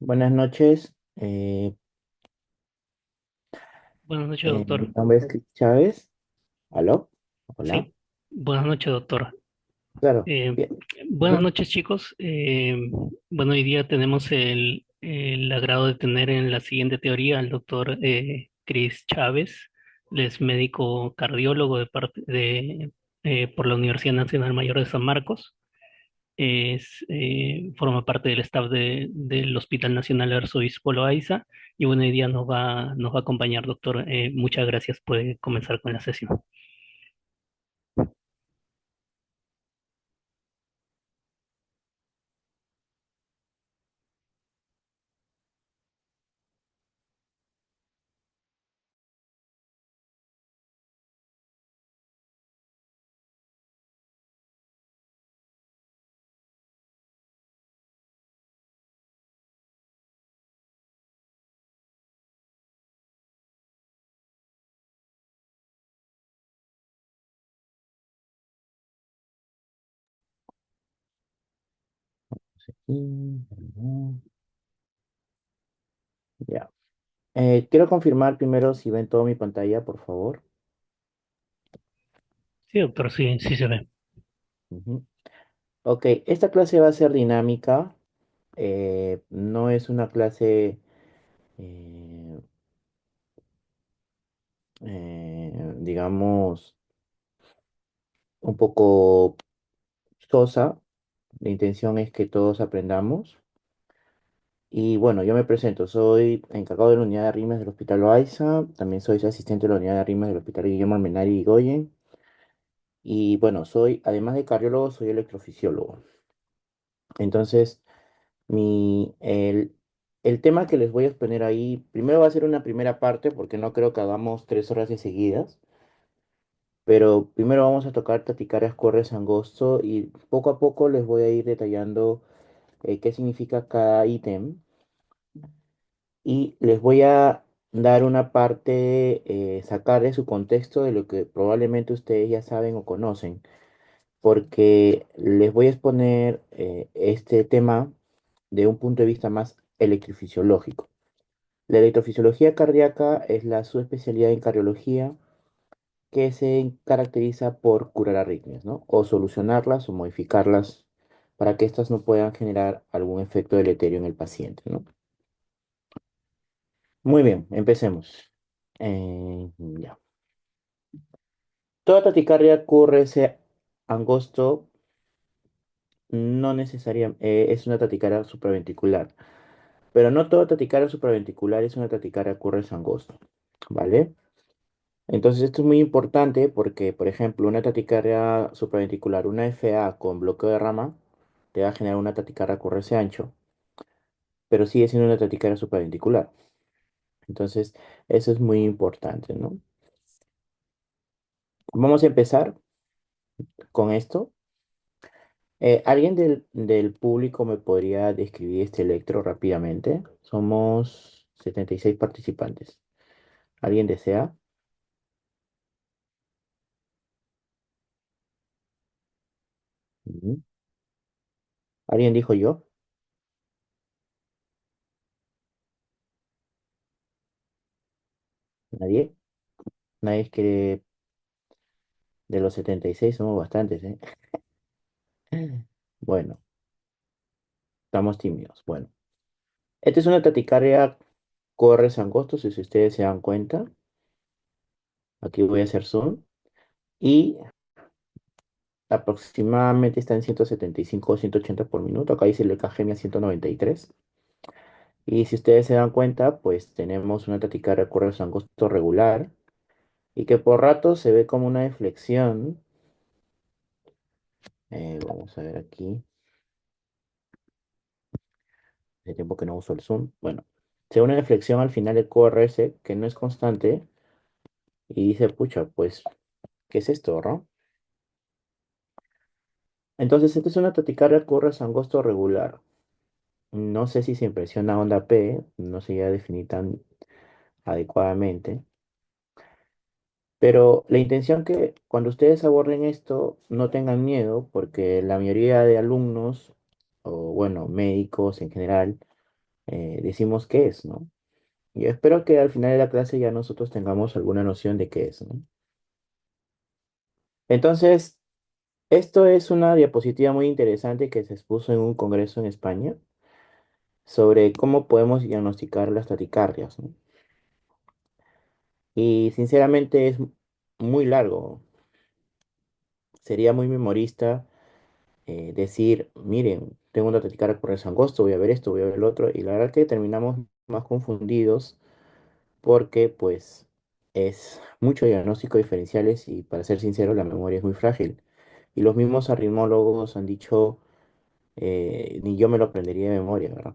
Buenas noches. Buenas noches, Mi doctor. nombre es Chris Chávez. ¿Aló? Hola. Sí, buenas noches, doctor. Claro. Eh, Bien. Buenas Ujú. noches, chicos. Bueno, hoy día tenemos el agrado de tener en la siguiente teoría al doctor Chris Chávez. Él es médico cardiólogo por la Universidad Nacional Mayor de San Marcos. Forma parte del staff del Hospital Nacional Arzobispo Loaiza. Y bueno, hoy día nos va a acompañar, doctor. Muchas gracias. Puede comenzar con la sesión. Ya. Quiero confirmar primero si ven toda mi pantalla, por favor. Sí, doctor, sí, sí se ve. Ujú. Ok, esta clase va a ser dinámica. No es una clase, eh, digamos, un poco sosa. La intención es que todos aprendamos. Y bueno, yo me presento, soy encargado de la unidad de rimas del Hospital Loaiza, también soy asistente de la unidad de rimas del Hospital Guillermo Almenari y Goyen, y bueno, además de cardiólogo, soy electrofisiólogo. Entonces, el tema que les voy a exponer ahí, primero va a ser una primera parte, porque no creo que hagamos 3 horas de seguidas, pero primero vamos a tocar Taquicardias Corres Angosto y poco a poco les voy a ir detallando qué significa cada ítem. Y les voy a dar una parte, sacar de su contexto de lo que probablemente ustedes ya saben o conocen, porque les voy a exponer este tema de un punto de vista más electrofisiológico. La electrofisiología cardíaca es la subespecialidad en cardiología que se caracteriza por curar arritmias, ¿no? O solucionarlas o modificarlas para que éstas no puedan generar algún efecto deleterio en el paciente, ¿no? Muy bien, empecemos. Ya. Toda taquicardia ocurre ese angosto, no necesariamente es una taquicardia supraventricular, pero no toda taquicardia supraventricular es una taquicardia ocurre angosto, ¿vale? Entonces esto es muy importante porque, por ejemplo, una taquicardia supraventricular, una FA con bloqueo de rama, te va a generar una taquicardia ocurre ancho, pero sigue siendo una taquicardia supraventricular. Entonces, eso es muy importante, ¿no? Vamos a empezar con esto. ¿Alguien del público me podría describir este electro rápidamente? Somos 76 participantes. ¿Alguien desea? Ujú. ¿Alguien dijo yo? ¿Nadie? Nadie es que de los 76 somos bastantes, ¿eh? Bueno, estamos tímidos. Bueno, esta es una taticardia corres angostos, si ustedes se dan cuenta. Aquí voy a hacer zoom. Y aproximadamente está en 175 o 180 por minuto. Acá dice el EKG a 193. Y si ustedes se dan cuenta, pues tenemos una taquicardia curva angosto regular y que por rato se ve como una deflexión. Vamos a ver aquí, hace tiempo que no uso el zoom. Bueno, se ve una deflexión al final del QRS que no es constante y dice, pucha, pues, ¿qué es esto, no? Entonces, esta es una taquicardia curva angosto regular. No sé si se impresiona onda P, no se ya definir tan adecuadamente. Pero la intención que cuando ustedes aborden esto, no tengan miedo, porque la mayoría de alumnos, o bueno, médicos en general, decimos qué es, ¿no? Y espero que al final de la clase ya nosotros tengamos alguna noción de qué es, ¿no? Entonces, esto es una diapositiva muy interesante que se expuso en un congreso en España sobre cómo podemos diagnosticar las taticardias, ¿no? Y sinceramente es muy largo. Sería muy memorista decir, miren, tengo una taquicardia por el angosto, voy a ver esto, voy a ver el otro. Y la verdad que terminamos más confundidos porque pues es mucho diagnóstico diferenciales y para ser sincero la memoria es muy frágil. Y los mismos arritmólogos han dicho, ni yo me lo aprendería de memoria, ¿verdad?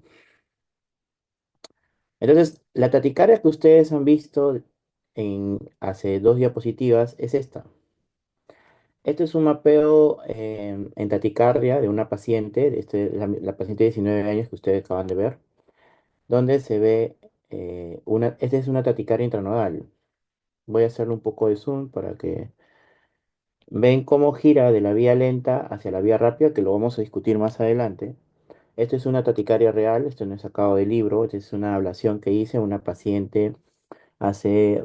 Entonces, la taticardia que ustedes han visto en hace dos diapositivas es esta. Este es un mapeo en taticardia de una paciente, la paciente de 19 años que ustedes acaban de ver, donde se ve esta es una taticardia intranodal. Voy a hacerle un poco de zoom para que ven cómo gira de la vía lenta hacia la vía rápida, que lo vamos a discutir más adelante. Esto es una taticardia real, esto no es sacado del libro, esta es una ablación que hice a una paciente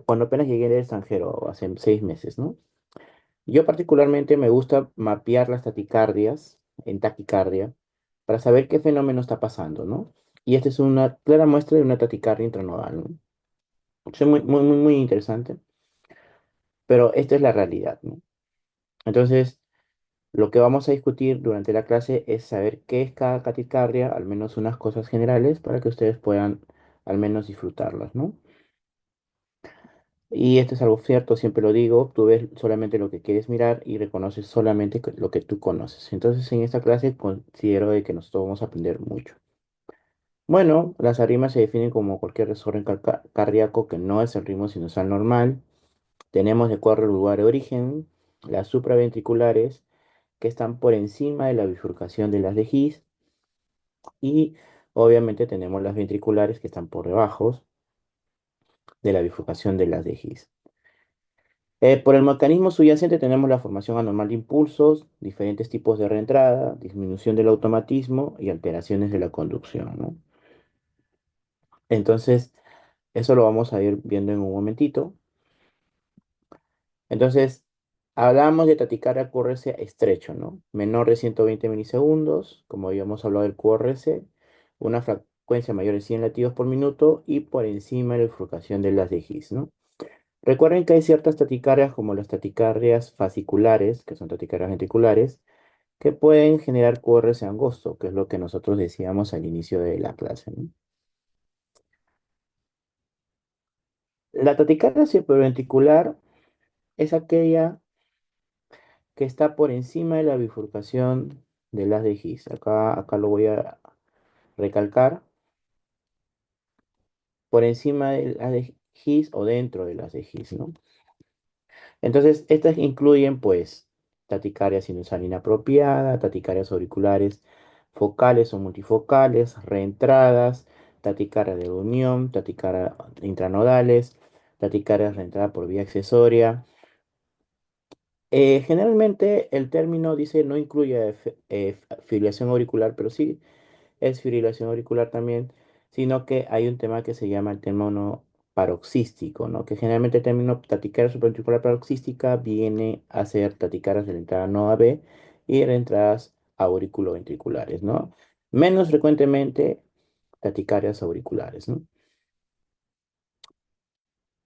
cuando apenas llegué del extranjero, hace 6 meses, ¿no? Yo particularmente me gusta mapear las taticardias en taquicardia para saber qué fenómeno está pasando, ¿no? Y esta es una clara muestra de una taticardia intranodal, ¿no? Es muy, muy, muy, muy interesante, pero esta es la realidad, ¿no? Entonces, lo que vamos a discutir durante la clase es saber qué es cada taquicardia, al menos unas cosas generales, para que ustedes puedan al menos disfrutarlas, ¿no? Y esto es algo cierto, siempre lo digo, tú ves solamente lo que quieres mirar y reconoces solamente lo que tú conoces. Entonces, en esta clase considero de que nosotros vamos a aprender mucho. Bueno, las arimas se definen como cualquier desorden cardíaco que no es el ritmo sinusal normal. Tenemos de acuerdo al lugar de origen, las supraventriculares, que están por encima de la bifurcación de las de His, y obviamente tenemos las ventriculares que están por debajo de la bifurcación de las de His. Por el mecanismo subyacente tenemos la formación anormal de impulsos, diferentes tipos de reentrada, disminución del automatismo y alteraciones de la conducción, ¿no? Entonces, eso lo vamos a ir viendo en un momentito. Entonces, hablamos de taquicardia QRS estrecho, ¿no? Menor de 120 milisegundos, como habíamos hablado del QRS, una frecuencia mayor de 100 latidos por minuto y por encima de la bifurcación de las de His, ¿no? Recuerden que hay ciertas taticardias como las taticardias fasciculares, que son taticardias ventriculares, que pueden generar QRS angosto, que es lo que nosotros decíamos al inicio de la clase, ¿no? La taquicardia ventricular es aquella que está por encima de la bifurcación de las de His. Acá lo voy a recalcar, por encima de las de His o dentro de las de His, ¿no? Entonces, estas incluyen, pues, taticardia sinusal inapropiada, taquicarias auriculares focales o multifocales, reentradas, taquicardia de unión, taquicardia intranodales, taquicardia reentrada por vía accesoria. Generalmente el término dice no incluye fibrilación auricular, pero sí es fibrilación auricular también, sino que hay un tema que se llama el término paroxístico, ¿no? Que generalmente el término taquicardia supraventricular paroxística viene a ser taquicardias de la entrada no AB y de entradas auriculoventriculares, ¿no? Menos frecuentemente taquicardias auriculares, ¿no?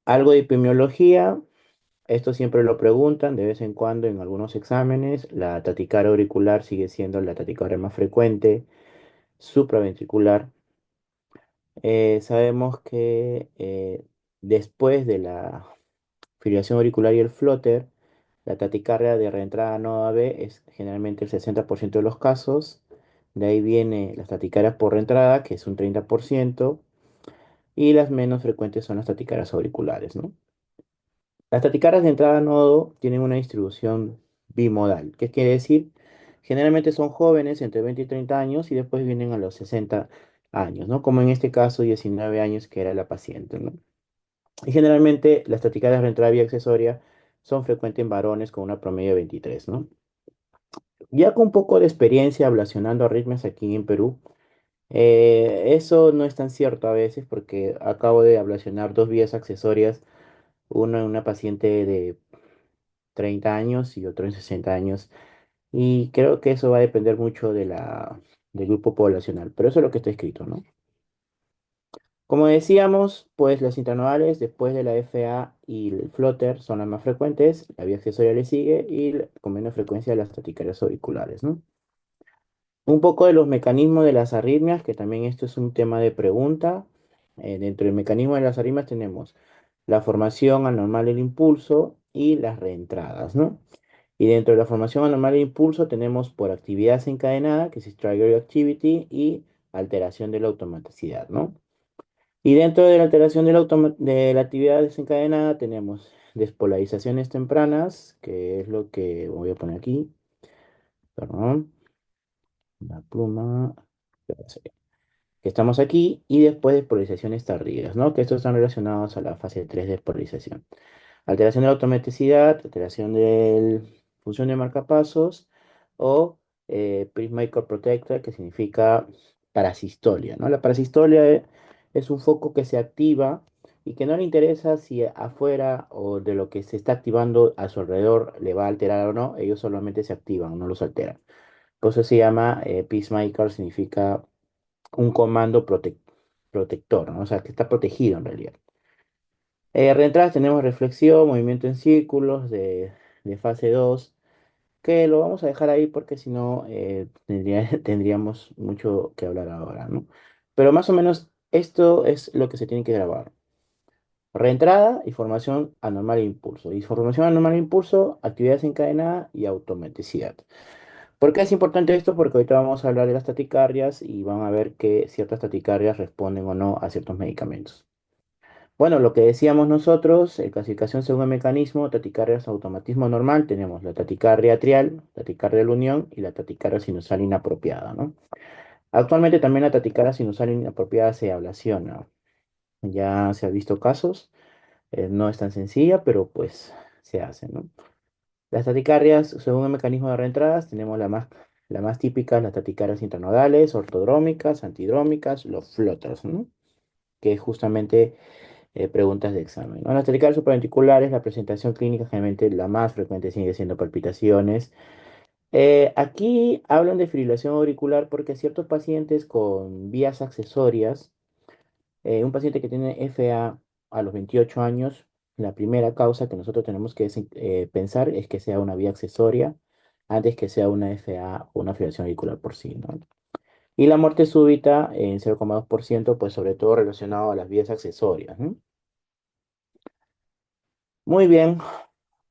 Algo de epidemiología, esto siempre lo preguntan de vez en cuando en algunos exámenes. La taquicardia auricular sigue siendo la taquicardia más frecuente, supraventricular. Sabemos que después de la fibrilación auricular y el flóter, la taquicardia de reentrada no AB es generalmente el 60% de los casos. De ahí viene las taquicardias por reentrada, que es un 30%, y las menos frecuentes son las taquicardias auriculares, ¿no? Las taquicardias de entrada a nodo tienen una distribución bimodal. ¿Qué quiere decir? Generalmente son jóvenes entre 20 y 30 años y después vienen a los 60 años, ¿no? Como en este caso 19 años que era la paciente, ¿no? Y generalmente las taquicardias de entrada vía accesoria son frecuentes en varones con una promedio de 23, ¿no? Ya con un poco de experiencia ablacionando arritmias aquí en Perú, Eso no es tan cierto a veces porque acabo de ablacionar dos vías accesorias, uno en una paciente de 30 años y otro en 60 años, y creo que eso va a depender mucho del grupo poblacional, pero eso es lo que está escrito, ¿no? Como decíamos, pues las intranodales después de la FA y el flotter son las más frecuentes, la vía accesoria le sigue y con menos frecuencia las taquicardias auriculares, ¿no? Un poco de los mecanismos de las arritmias, que también esto es un tema de pregunta. Dentro del mecanismo de las arritmias tenemos la formación anormal del impulso y las reentradas, ¿no? Y dentro de la formación anormal del impulso tenemos por actividad desencadenada, que es trigger activity, y alteración de la automaticidad, ¿no? Y dentro de la alteración de la actividad desencadenada tenemos despolarizaciones tempranas, que es lo que voy a poner aquí, perdón, la pluma, que estamos aquí, y después despolarizaciones tardías, ¿no? Que estos están relacionados a la fase 3 de despolarización. Alteración de la automaticidad, alteración de función de marcapasos o Prismaker Protector, que significa parasistolia, ¿no? La parasistolia es un foco que se activa y que no le interesa si afuera o de lo que se está activando a su alrededor le va a alterar o no, ellos solamente se activan, no los alteran. Por eso se llama Peacemaker, significa un comando protector, ¿no? O sea, que está protegido en realidad. Reentradas tenemos reflexión, movimiento en círculos de fase 2 que lo vamos a dejar ahí porque si no tendríamos mucho que hablar ahora, ¿no? Pero más o menos esto es lo que se tiene que grabar. Reentrada y formación anormal e impulso. Y formación anormal e impulso, actividad desencadenada y automaticidad. ¿Por qué es importante esto? Porque ahorita vamos a hablar de las taticardias y van a ver que ciertas taticardias responden o no a ciertos medicamentos. Bueno, lo que decíamos nosotros, clasificación según el mecanismo, taticardias automatismo normal, tenemos la taticardia atrial, taticardia de la unión y la taticardia sinusal inapropiada, ¿no? Actualmente también la taticardia sinusal inapropiada se ablaciona. Ya se ha visto casos, no es tan sencilla, pero pues se hace, ¿no? Las taticardias, según el mecanismo de reentradas, tenemos la más típica, las taticardias intranodales, ortodrómicas, antidrómicas, los flotters, ¿no? Que es justamente preguntas de examen, ¿no? Las taquicardias supraventriculares, la presentación clínica generalmente la más frecuente sigue siendo palpitaciones. Aquí hablan de fibrilación auricular porque ciertos pacientes con vías accesorias, un paciente que tiene FA a los 28 años, la primera causa que nosotros tenemos que pensar es que sea una vía accesoria antes que sea una FA o una fibrilación auricular por sí, ¿no? Y la muerte súbita en 0,2%, pues sobre todo relacionado a las vías accesorias, ¿no? Muy bien,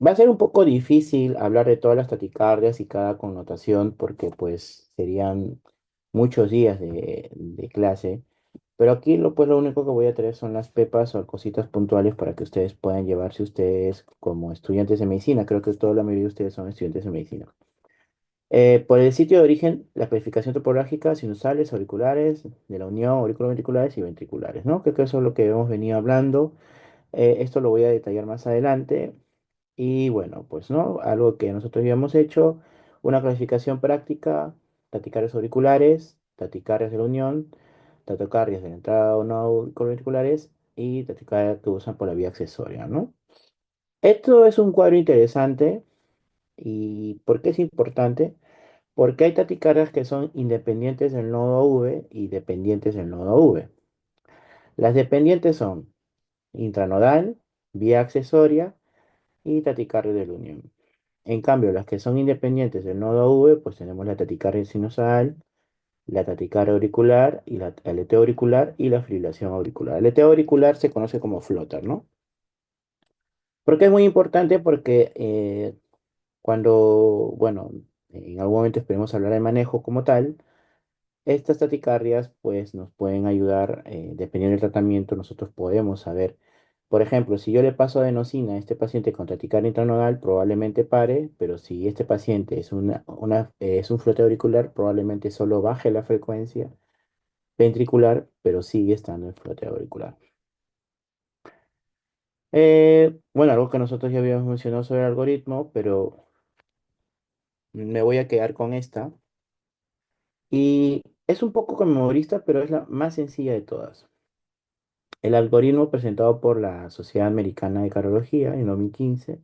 va a ser un poco difícil hablar de todas las taticardias y cada connotación porque pues serían muchos días de clase, pero aquí pues lo único que voy a traer son las pepas o cositas puntuales para que ustedes puedan llevarse ustedes como estudiantes de medicina. Creo que toda la mayoría de ustedes son estudiantes de medicina. Por el sitio de origen, la clasificación topológica, sinusales, auriculares, de la unión auriculoventriculares y ventriculares, ¿no? Creo que eso es lo que hemos venido hablando. Esto lo voy a detallar más adelante. Y bueno, pues no, algo que nosotros habíamos hecho, una clasificación práctica, taquicardias auriculares, taquicardias de la unión, taquicardias de la entrada o no auriculares y taquicardias que usan por la vía accesoria, ¿no? Esto es un cuadro interesante. ¿Y por qué es importante? Porque hay taquicardias que son independientes del nodo V y dependientes del nodo V. Las dependientes son intranodal, vía accesoria y taticardia de la unión. En cambio, las que son independientes del nodo V, pues tenemos la taticardia sinusal, la taticardia auricular y la aleteo auricular y la fibrilación auricular. El aleteo auricular se conoce como flotter, ¿no? ¿Por qué es muy importante? Porque bueno, en algún momento esperemos hablar de manejo como tal. Estas taticardias pues nos pueden ayudar, dependiendo del tratamiento, nosotros podemos saber, por ejemplo, si yo le paso adenosina a este paciente con taquicardia intranodal, probablemente pare, pero si este paciente es un flote auricular, probablemente solo baje la frecuencia ventricular, pero sigue estando en flote auricular. Bueno, algo que nosotros ya habíamos mencionado sobre el algoritmo, pero me voy a quedar con esta. Es un poco memorista, pero es la más sencilla de todas. El algoritmo presentado por la Sociedad Americana de Cardiología en 2015.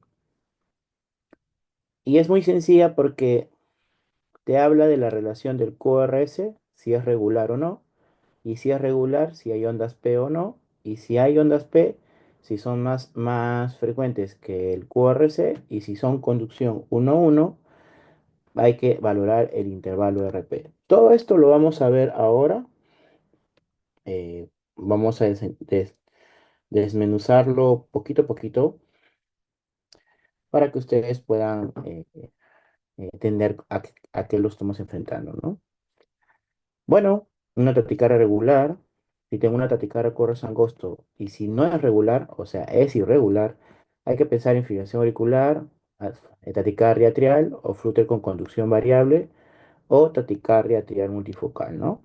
Y es muy sencilla porque te habla de la relación del QRS, si es regular o no, y si es regular, si hay ondas P o no, y si hay ondas P, si son más frecuentes que el QRS, y si son conducción 1-1, hay que valorar el intervalo RP. Todo esto lo vamos a ver ahora. Vamos a desmenuzarlo poquito a poquito para que ustedes puedan entender a qué lo estamos enfrentando, ¿no? Bueno, una taquicardia regular, si tengo una taquicardia corres angosto y si no es regular, o sea, es irregular, hay que pensar en fibrilación auricular, taquicardia atrial o flúter con conducción variable o taquicardia atrial multifocal, ¿no?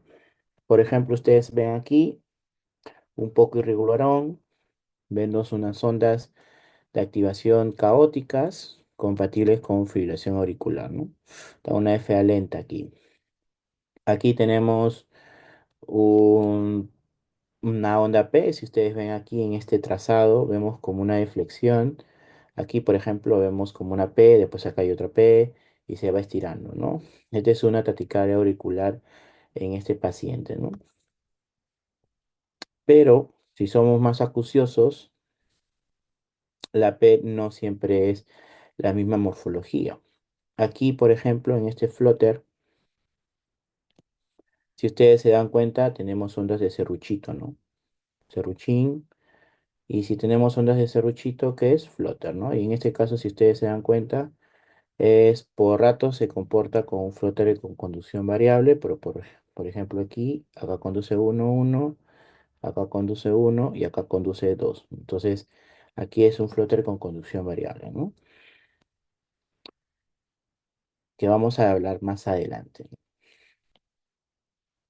Por ejemplo, ustedes ven aquí un poco irregularón, ven unas ondas de activación caóticas compatibles con fibrilación auricular, ¿no? Está una FA lenta aquí. Aquí tenemos un una onda P, si ustedes ven aquí en este trazado, vemos como una deflexión. Aquí, por ejemplo, vemos como una P, después acá hay otra P y se va estirando, ¿no? Esta es una taquicardia auricular en este paciente, ¿no? Pero si somos más acuciosos, la P no siempre es la misma morfología. Aquí, por ejemplo, en este flóter, si ustedes se dan cuenta, tenemos ondas de serruchito, ¿no? Serruchín. Y si tenemos ondas de serruchito, que es flutter, ¿no? Y en este caso, si ustedes se dan cuenta, es por rato se comporta como un flutter con conducción variable, pero por ejemplo aquí, acá conduce 1, 1, acá conduce 1 y acá conduce 2. Entonces, aquí es un flutter con conducción variable, ¿no? Que vamos a hablar más adelante.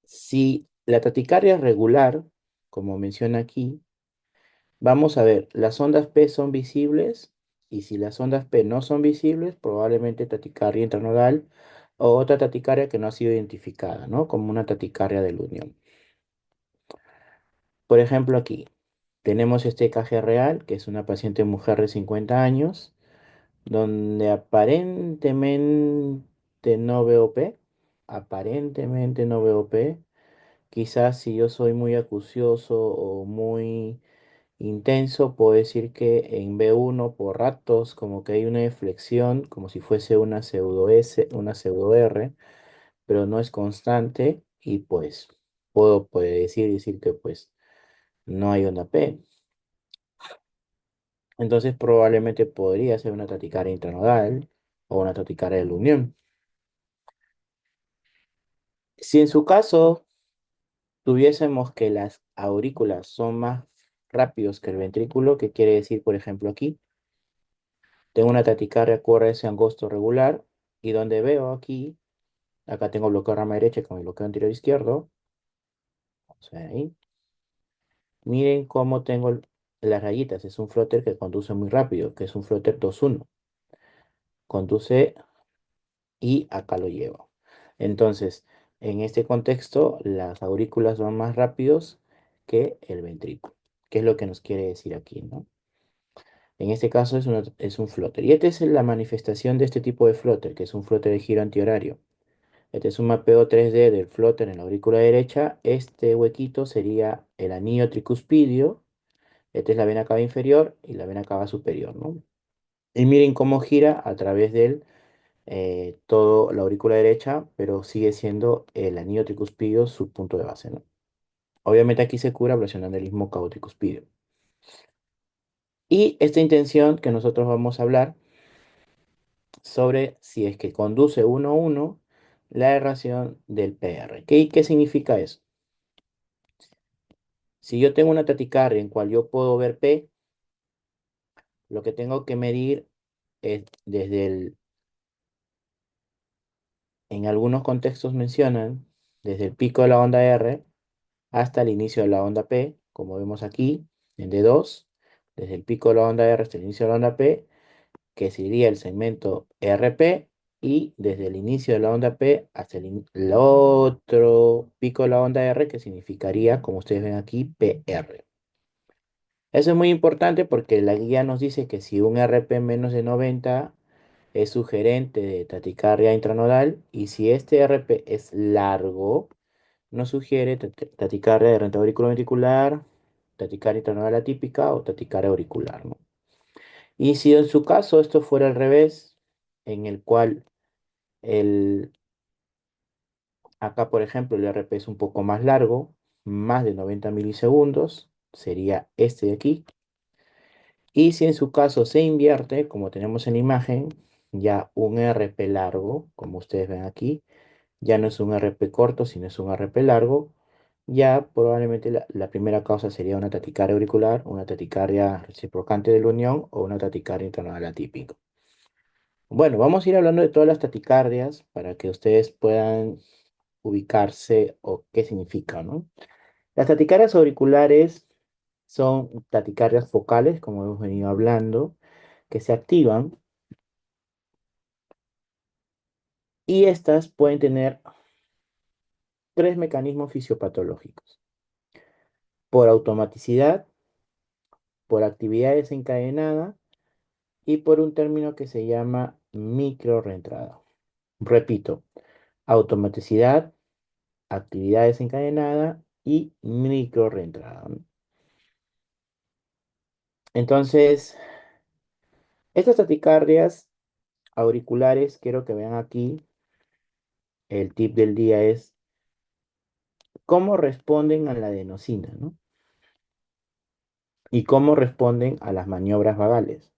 Si la taticardia es regular, como menciona aquí, vamos a ver, las ondas P son visibles y si las ondas P no son visibles, probablemente taticardia intranodal o otra taticardia que no ha sido identificada, ¿no? Como una taticardia de unión. Por ejemplo, aquí tenemos este EKG real, que es una paciente mujer de 50 años, donde aparentemente no veo P, aparentemente no veo P. Quizás si yo soy muy acucioso o muy intenso, puedo decir que en B1 por ratos como que hay una deflexión, como si fuese una pseudo S, una pseudo R, pero no es constante y pues puede decir que pues no hay onda P. Entonces probablemente podría ser una taquicardia intranodal o una taquicardia de la unión. Si en su caso tuviésemos que las aurículas son más rápidos que el ventrículo, ¿qué quiere decir, por ejemplo, aquí? Tengo una taquicardia QRS angosto regular y donde veo aquí, acá tengo bloqueo rama derecha con el bloqueo anterior izquierdo. Vamos a ver ahí. Miren cómo tengo las rayitas. Es un flotter que conduce muy rápido, que es un flotter 2-1. Conduce y acá lo llevo. Entonces, en este contexto, las aurículas van más rápidos que el ventrículo. ¿Qué es lo que nos quiere decir aquí, no? En este caso es un flotter. Y esta es la manifestación de este tipo de flotter, que es un flotter de giro antihorario. Este es un mapeo 3D del flóter en la aurícula derecha. Este huequito sería el anillo tricuspidio. Esta es la vena cava inferior y la vena cava superior, ¿no? Y miren cómo gira a través del todo la aurícula derecha, pero sigue siendo el anillo tricuspidio su punto de base, ¿no? Obviamente aquí se cura ablacionando el istmo cavo-tricuspidio. Y esta intención que nosotros vamos a hablar sobre si es que conduce 1-1 la erración del PR. ¿Qué significa eso? Si yo tengo una taquicardia en cual yo puedo ver P, lo que tengo que medir es en algunos contextos mencionan, desde el pico de la onda R hasta el inicio de la onda P, como vemos aquí en D2, desde el pico de la onda R hasta el inicio de la onda P, que sería el segmento RP, y desde el inicio de la onda P hasta el otro pico de la onda R, que significaría, como ustedes ven aquí, PR. Eso es muy importante porque la guía nos dice que si un RP menos de 90 es sugerente de taticardia intranodal y si este RP es largo, nos sugiere taticardia de rentado auriculoventricular, taticardia intranodal atípica o taticardia auricular, ¿no? Y si en su caso esto fuera al revés, en el cual el, acá por ejemplo el RP es un poco más largo, más de 90 milisegundos, sería este de aquí. Y si en su caso se invierte, como tenemos en la imagen, ya un RP largo, como ustedes ven aquí, ya no es un RP corto, sino es un RP largo, ya probablemente la primera causa sería una taticardia auricular, una taticardia reciprocante de la unión o una taticardia intranodal atípica. Bueno, vamos a ir hablando de todas las taticardias para que ustedes puedan ubicarse o qué significa, ¿no? Las taticardias auriculares son taticardias focales, como hemos venido hablando, que se activan y estas pueden tener tres mecanismos fisiopatológicos: por automaticidad, por actividad desencadenada y por un término que se llama microrreentrada. Repito, automaticidad, actividad desencadenada y microrreentrada, ¿no? Entonces, estas taticardias auriculares, quiero que vean aquí, el tip del día es cómo responden a la adenosina, ¿no? Y cómo responden a las maniobras vagales.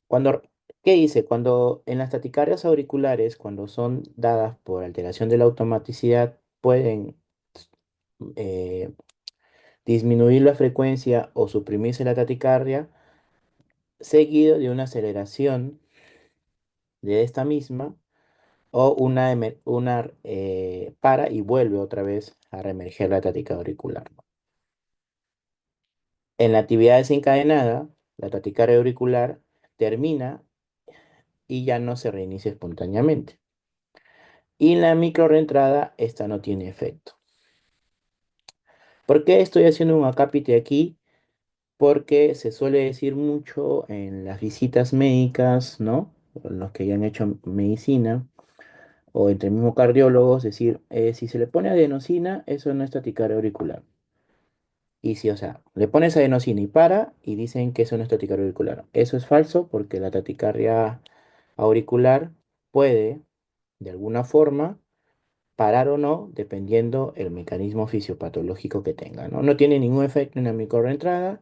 Cuando, ¿qué dice? Cuando en las taticardias auriculares, cuando son dadas por alteración de la automaticidad, pueden eh, disminuir la frecuencia o suprimirse la taticardia, seguido de una aceleración de esta misma o una para y vuelve otra vez a reemerger la taquicardia auricular. En la actividad desencadenada, la taquicardia auricular termina y ya no se reinicia espontáneamente. Y en la microrreentrada, esta no tiene efecto. ¿Por qué estoy haciendo un acápite aquí? Porque se suele decir mucho en las visitas médicas, ¿no? Los que ya han hecho medicina, o entre mismos cardiólogos, decir, si se le pone adenosina, eso no es taquicardia auricular. Y si, o sea, le pones adenosina y para, y dicen que eso no es taquicardia auricular. Eso es falso porque la taquicardia auricular puede, de alguna forma, parar o no, dependiendo el mecanismo fisiopatológico que tenga, ¿no? No tiene ningún efecto en la microentrada,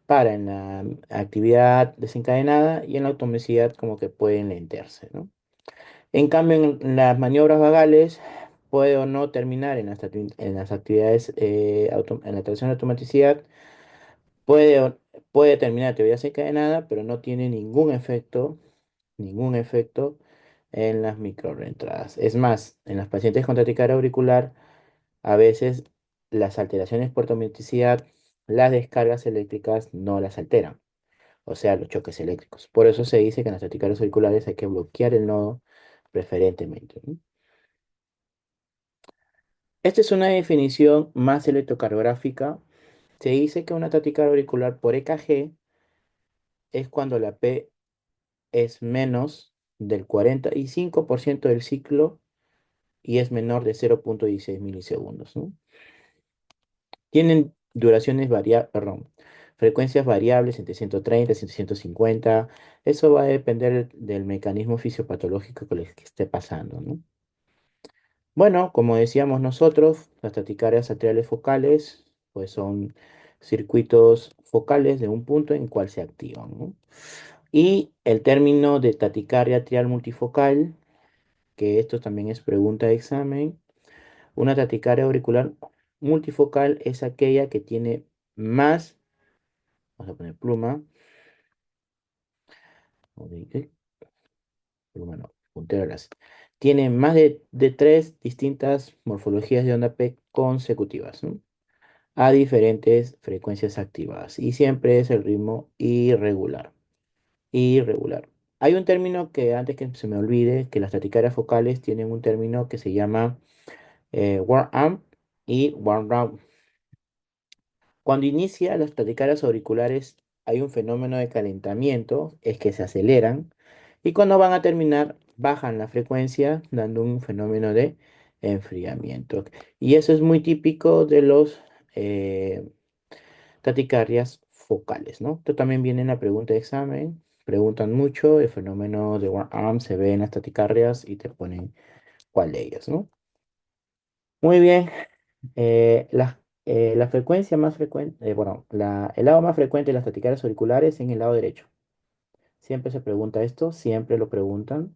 para en la actividad desencadenada y en la autonomicidad como que pueden lentearse, ¿no? En cambio, en las maniobras vagales puede o no terminar en las actividades, en la tracción de automaticidad, puede, puede terminar actividad desencadenada, pero no tiene ningún efecto en las microentradas. Es más, en las pacientes con taquicardia auricular, a veces las alteraciones por automaticidad, las descargas eléctricas no las alteran, o sea, los choques eléctricos. Por eso se dice que en las taquicardias auriculares hay que bloquear el nodo preferentemente, ¿no? Esta es una definición más electrocardiográfica. Se dice que una taquicardia auricular por EKG es cuando la P es menos del 45% del ciclo y es menor de 0,16 milisegundos, ¿no? Tienen duraciones variables, perdón, frecuencias variables entre 130 y 150. Eso va a depender del mecanismo fisiopatológico que les esté pasando, ¿no? Bueno, como decíamos nosotros, las taquicardias atriales focales, pues son circuitos focales de un punto en cual se activan, ¿no? Y el término de taquicardia atrial multifocal, que esto también es pregunta de examen, una taquicardia auricular multifocal es aquella que tiene más, vamos a poner pluma, ¿qué? Pluma no, puntero láser. Tiene más de tres distintas morfologías de onda P consecutivas, ¿no? A diferentes frecuencias activadas y siempre es el ritmo irregular. Irregular. Hay un término que antes que se me olvide, que las taquicardias focales tienen un término que se llama warm up y warm down. Cuando inicia las taquicardias auriculares hay un fenómeno de calentamiento, es que se aceleran, y cuando van a terminar bajan la frecuencia, dando un fenómeno de enfriamiento. Y eso es muy típico de los taquicardias focales, ¿no? Esto también viene en la pregunta de examen. Preguntan mucho, el fenómeno de warm up se ve en las taquicardias y te ponen cuál de ellas, ¿no? Muy bien. La frecuencia más frecuente, bueno, el lado más frecuente de las taquicardias auriculares es en el lado derecho. Siempre se pregunta esto, siempre lo preguntan.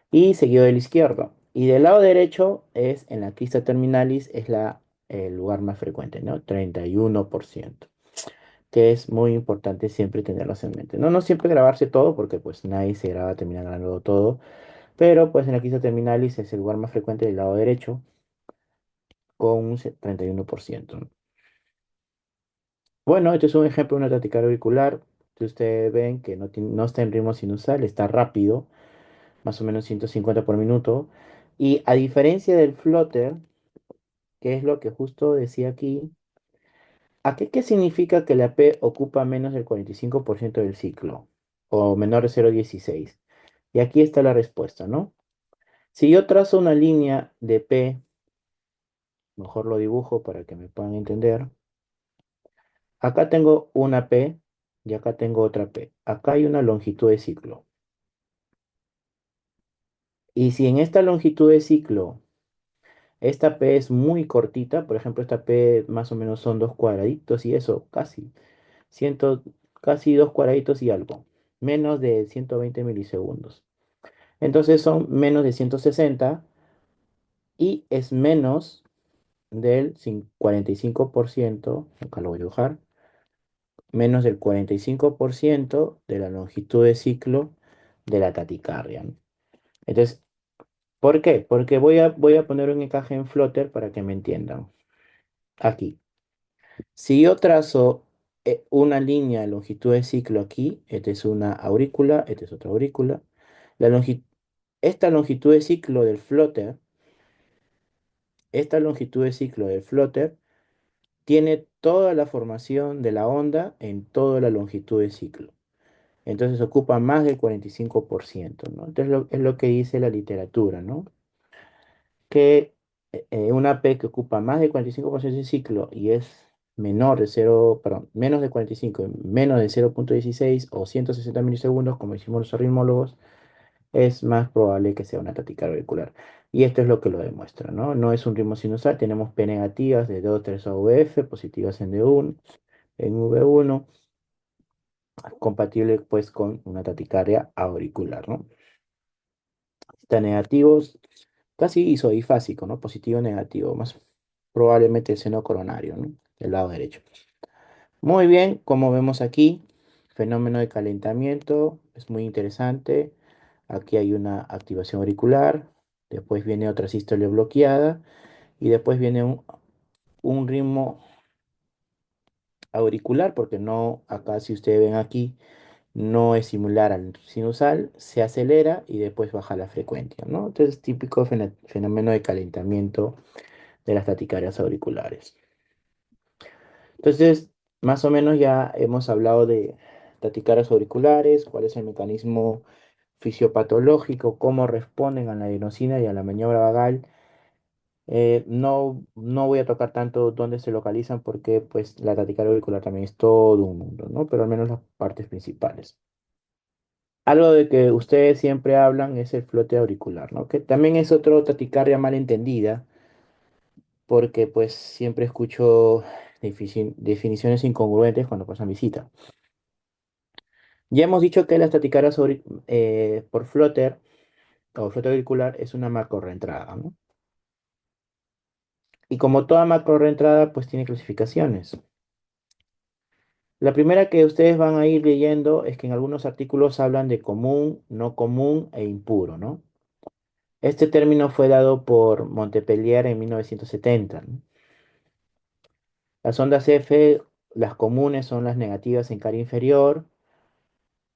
Y seguido del izquierdo. Y del lado derecho es en la quista terminalis, es el lugar más frecuente, ¿no? 31%, que es muy importante siempre tenerlos en mente. No, no siempre grabarse todo, porque pues nadie se graba, termina grabando todo, pero pues en la quista terminalis es el lugar más frecuente del lado derecho, con un 31%. Bueno, este es un ejemplo de una taquicardia auricular. Si ustedes ven que no está en ritmo sinusal, está rápido, más o menos 150 por minuto. Y a diferencia del flutter, que es lo que justo decía aquí, ¿qué significa que la P ocupa menos del 45% del ciclo? O menor de 0,16. Y aquí está la respuesta, ¿no? Si yo trazo una línea de P, mejor lo dibujo para que me puedan entender. Acá tengo una P y acá tengo otra P. Acá hay una longitud de ciclo. Y si en esta longitud de ciclo, esta P es muy cortita, por ejemplo, esta P más o menos son dos cuadraditos y eso, ciento, casi dos cuadraditos y algo, menos de 120 milisegundos. Entonces son menos de 160 y es menos del 45%, acá lo voy a dibujar, menos del 45% de la longitud de ciclo de la taticardia, ¿no? Entonces, ¿por qué? Porque voy a poner un encaje en Flutter para que me entiendan. Aquí. Si yo trazo una línea de longitud de ciclo aquí, esta es una aurícula, esta es otra aurícula. La longi- esta longitud de ciclo del Flutter, esta longitud de ciclo del Flutter tiene toda la formación de la onda en toda la longitud de ciclo. Entonces ocupa más del 45%, ¿no? Entonces es lo que dice la literatura, ¿no? Que una P que ocupa más del 45% del ciclo y es menor de 0, perdón, menos de 45, menos de 0,16 o 160 milisegundos, como hicimos los arritmólogos, es más probable que sea una taquicardia auricular. Y esto es lo que lo demuestra, ¿no? No es un ritmo sinusal, tenemos P negativas de 2, 3 AVF, positivas en D1, en V1, compatible pues con una taquicardia auricular, ¿no? Está negativos, casi isodifásico, ¿no? Positivo, negativo, más probablemente el seno coronario, ¿no? Del lado derecho. Muy bien, como vemos aquí, fenómeno de calentamiento, es muy interesante. Aquí hay una activación auricular, después viene otra sístole bloqueada y después viene un ritmo auricular, porque no, acá si ustedes ven aquí, no es similar al sinusal, se acelera y después baja la frecuencia, ¿no? Entonces, típico fenómeno de calentamiento de las taquicardias auriculares. Entonces, más o menos ya hemos hablado de taquicardias auriculares, cuál es el mecanismo fisiopatológico, cómo responden a la adenosina y a la maniobra vagal. No voy a tocar tanto dónde se localizan porque pues la taquicardia auricular también es todo un mundo, ¿no? Pero al menos las partes principales. Algo de que ustedes siempre hablan es el flote auricular, ¿no? Que también es otro taquicardia mal entendida, porque pues siempre escucho definiciones incongruentes cuando pasan visita. Ya hemos dicho que las taquicardias por flotter o flote auricular es una macrorreentrada, ¿no? Y como toda macrorreentrada, pues tiene clasificaciones. La primera que ustedes van a ir leyendo es que en algunos artículos hablan de común, no común e impuro, ¿no? Este término fue dado por Montpellier en 1970, ¿no? Las ondas F, las comunes son las negativas en cara inferior,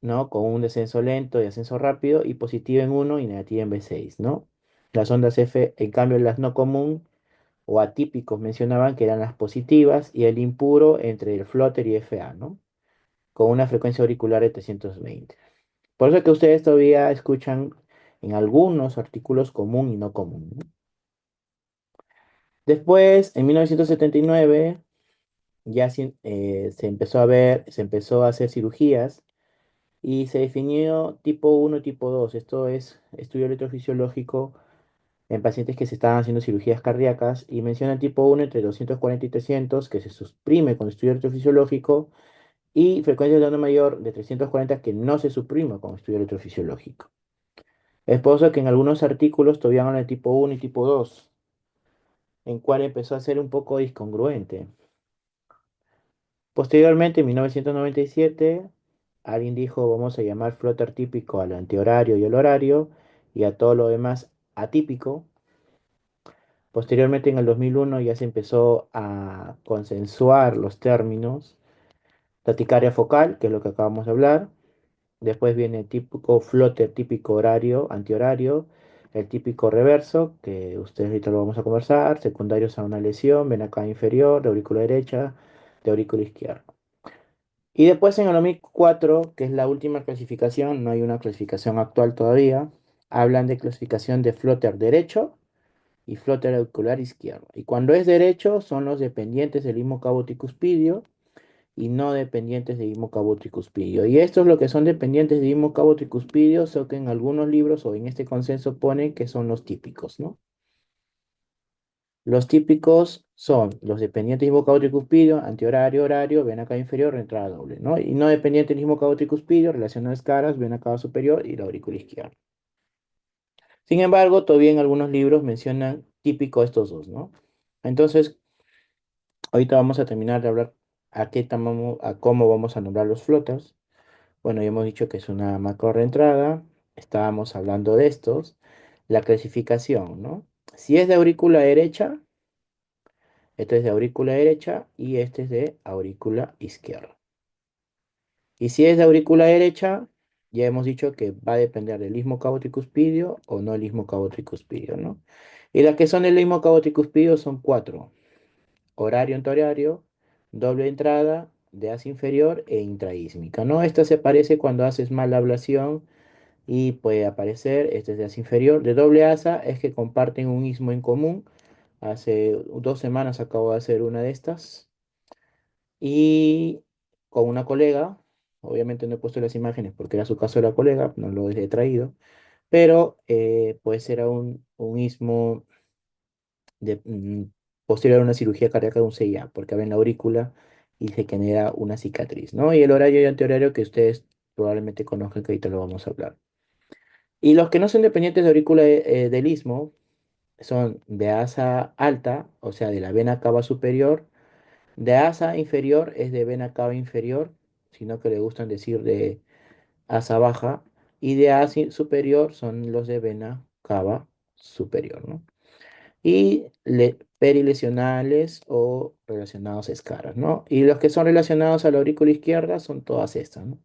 ¿no? Con un descenso lento y ascenso rápido, y positiva en uno y negativa en B6, ¿no? Las ondas F, en cambio, las no común o atípicos mencionaban que eran las positivas y el impuro entre el flóter y FA, ¿no? Con una frecuencia auricular de 320. Por eso es que ustedes todavía escuchan en algunos artículos común y no común, ¿no? Después, en 1979, ya se empezó a ver, se empezó a hacer cirugías y se definió tipo uno y tipo 2. Esto es estudio electrofisiológico en pacientes que se estaban haciendo cirugías cardíacas, y mencionan tipo uno entre 240 y 300, que se suprime con estudio electrofisiológico, y frecuencia de onda mayor de 340 que no se suprime con estudio electrofisiológico. Es por eso que en algunos artículos todavía hablan de tipo uno y tipo 2, en cual empezó a ser un poco discongruente. Posteriormente, en 1997, alguien dijo, vamos a llamar flóter típico al antihorario y el horario, y a todo lo demás atípico. Posteriormente, en el 2001, ya se empezó a consensuar los términos. Taticardia focal, que es lo que acabamos de hablar. Después viene típico flóter, típico horario, antihorario. El típico reverso, que ustedes ahorita lo vamos a conversar. Secundarios a una lesión, vena cava inferior, de aurícula derecha, de aurícula izquierda. Y después en el 2004, que es la última clasificación, no hay una clasificación actual todavía, hablan de clasificación de flóter derecho y flóter auricular izquierdo. Y cuando es derecho, son los dependientes del istmo cabo-tricuspidio y no dependientes del istmo cabo-tricuspidio. Y estos, lo que son dependientes del istmo cabo-tricuspidio, son que en algunos libros o en este consenso ponen que son los típicos, ¿no? Los típicos son los dependientes del istmo cabo-tricuspidio, antihorario, horario, vena cava inferior, entrada doble, ¿no? Y no dependiente del istmo cabo-tricuspidio, relacionadas caras, vena cava superior y la aurícula izquierda. Sin embargo, todavía en algunos libros mencionan típico estos dos, ¿no? Entonces, ahorita vamos a terminar de hablar a cómo vamos a nombrar los flotas. Bueno, ya hemos dicho que es una macro reentrada. Estábamos hablando de estos. La clasificación, ¿no? Si es de aurícula derecha, este es de aurícula derecha y este es de aurícula izquierda. Y si es de aurícula derecha, ya hemos dicho que va a depender del istmo cabo-tricuspidio o no el istmo cabo-tricuspidio, ¿no? Y las que son del istmo cabo-tricuspidio son cuatro: horario antihorario, doble entrada, de asa inferior e intraísmica, ¿no? Esta se aparece cuando haces mala ablación y puede aparecer. Este es de asa inferior. De doble asa es que comparten un istmo en común. Hace 2 semanas acabo de hacer una de estas y con una colega. Obviamente no he puesto las imágenes porque era su caso de la colega, no lo he traído, pero pues era un istmo de, posterior a una cirugía cardíaca de un CIA, porque abre en la aurícula y se genera una cicatriz, ¿no? Y el horario y antihorario que ustedes probablemente conozcan, que ahorita lo vamos a hablar. Y los que no son dependientes de aurícula del istmo son de asa alta, o sea, de la vena cava superior. De asa inferior es de vena cava inferior, sino que le gustan decir de asa baja. Y de asa superior son los de vena cava superior, ¿no? Y perilesionales o relacionados a escaras, ¿no? Y los que son relacionados a la aurícula izquierda son todas estas, ¿no?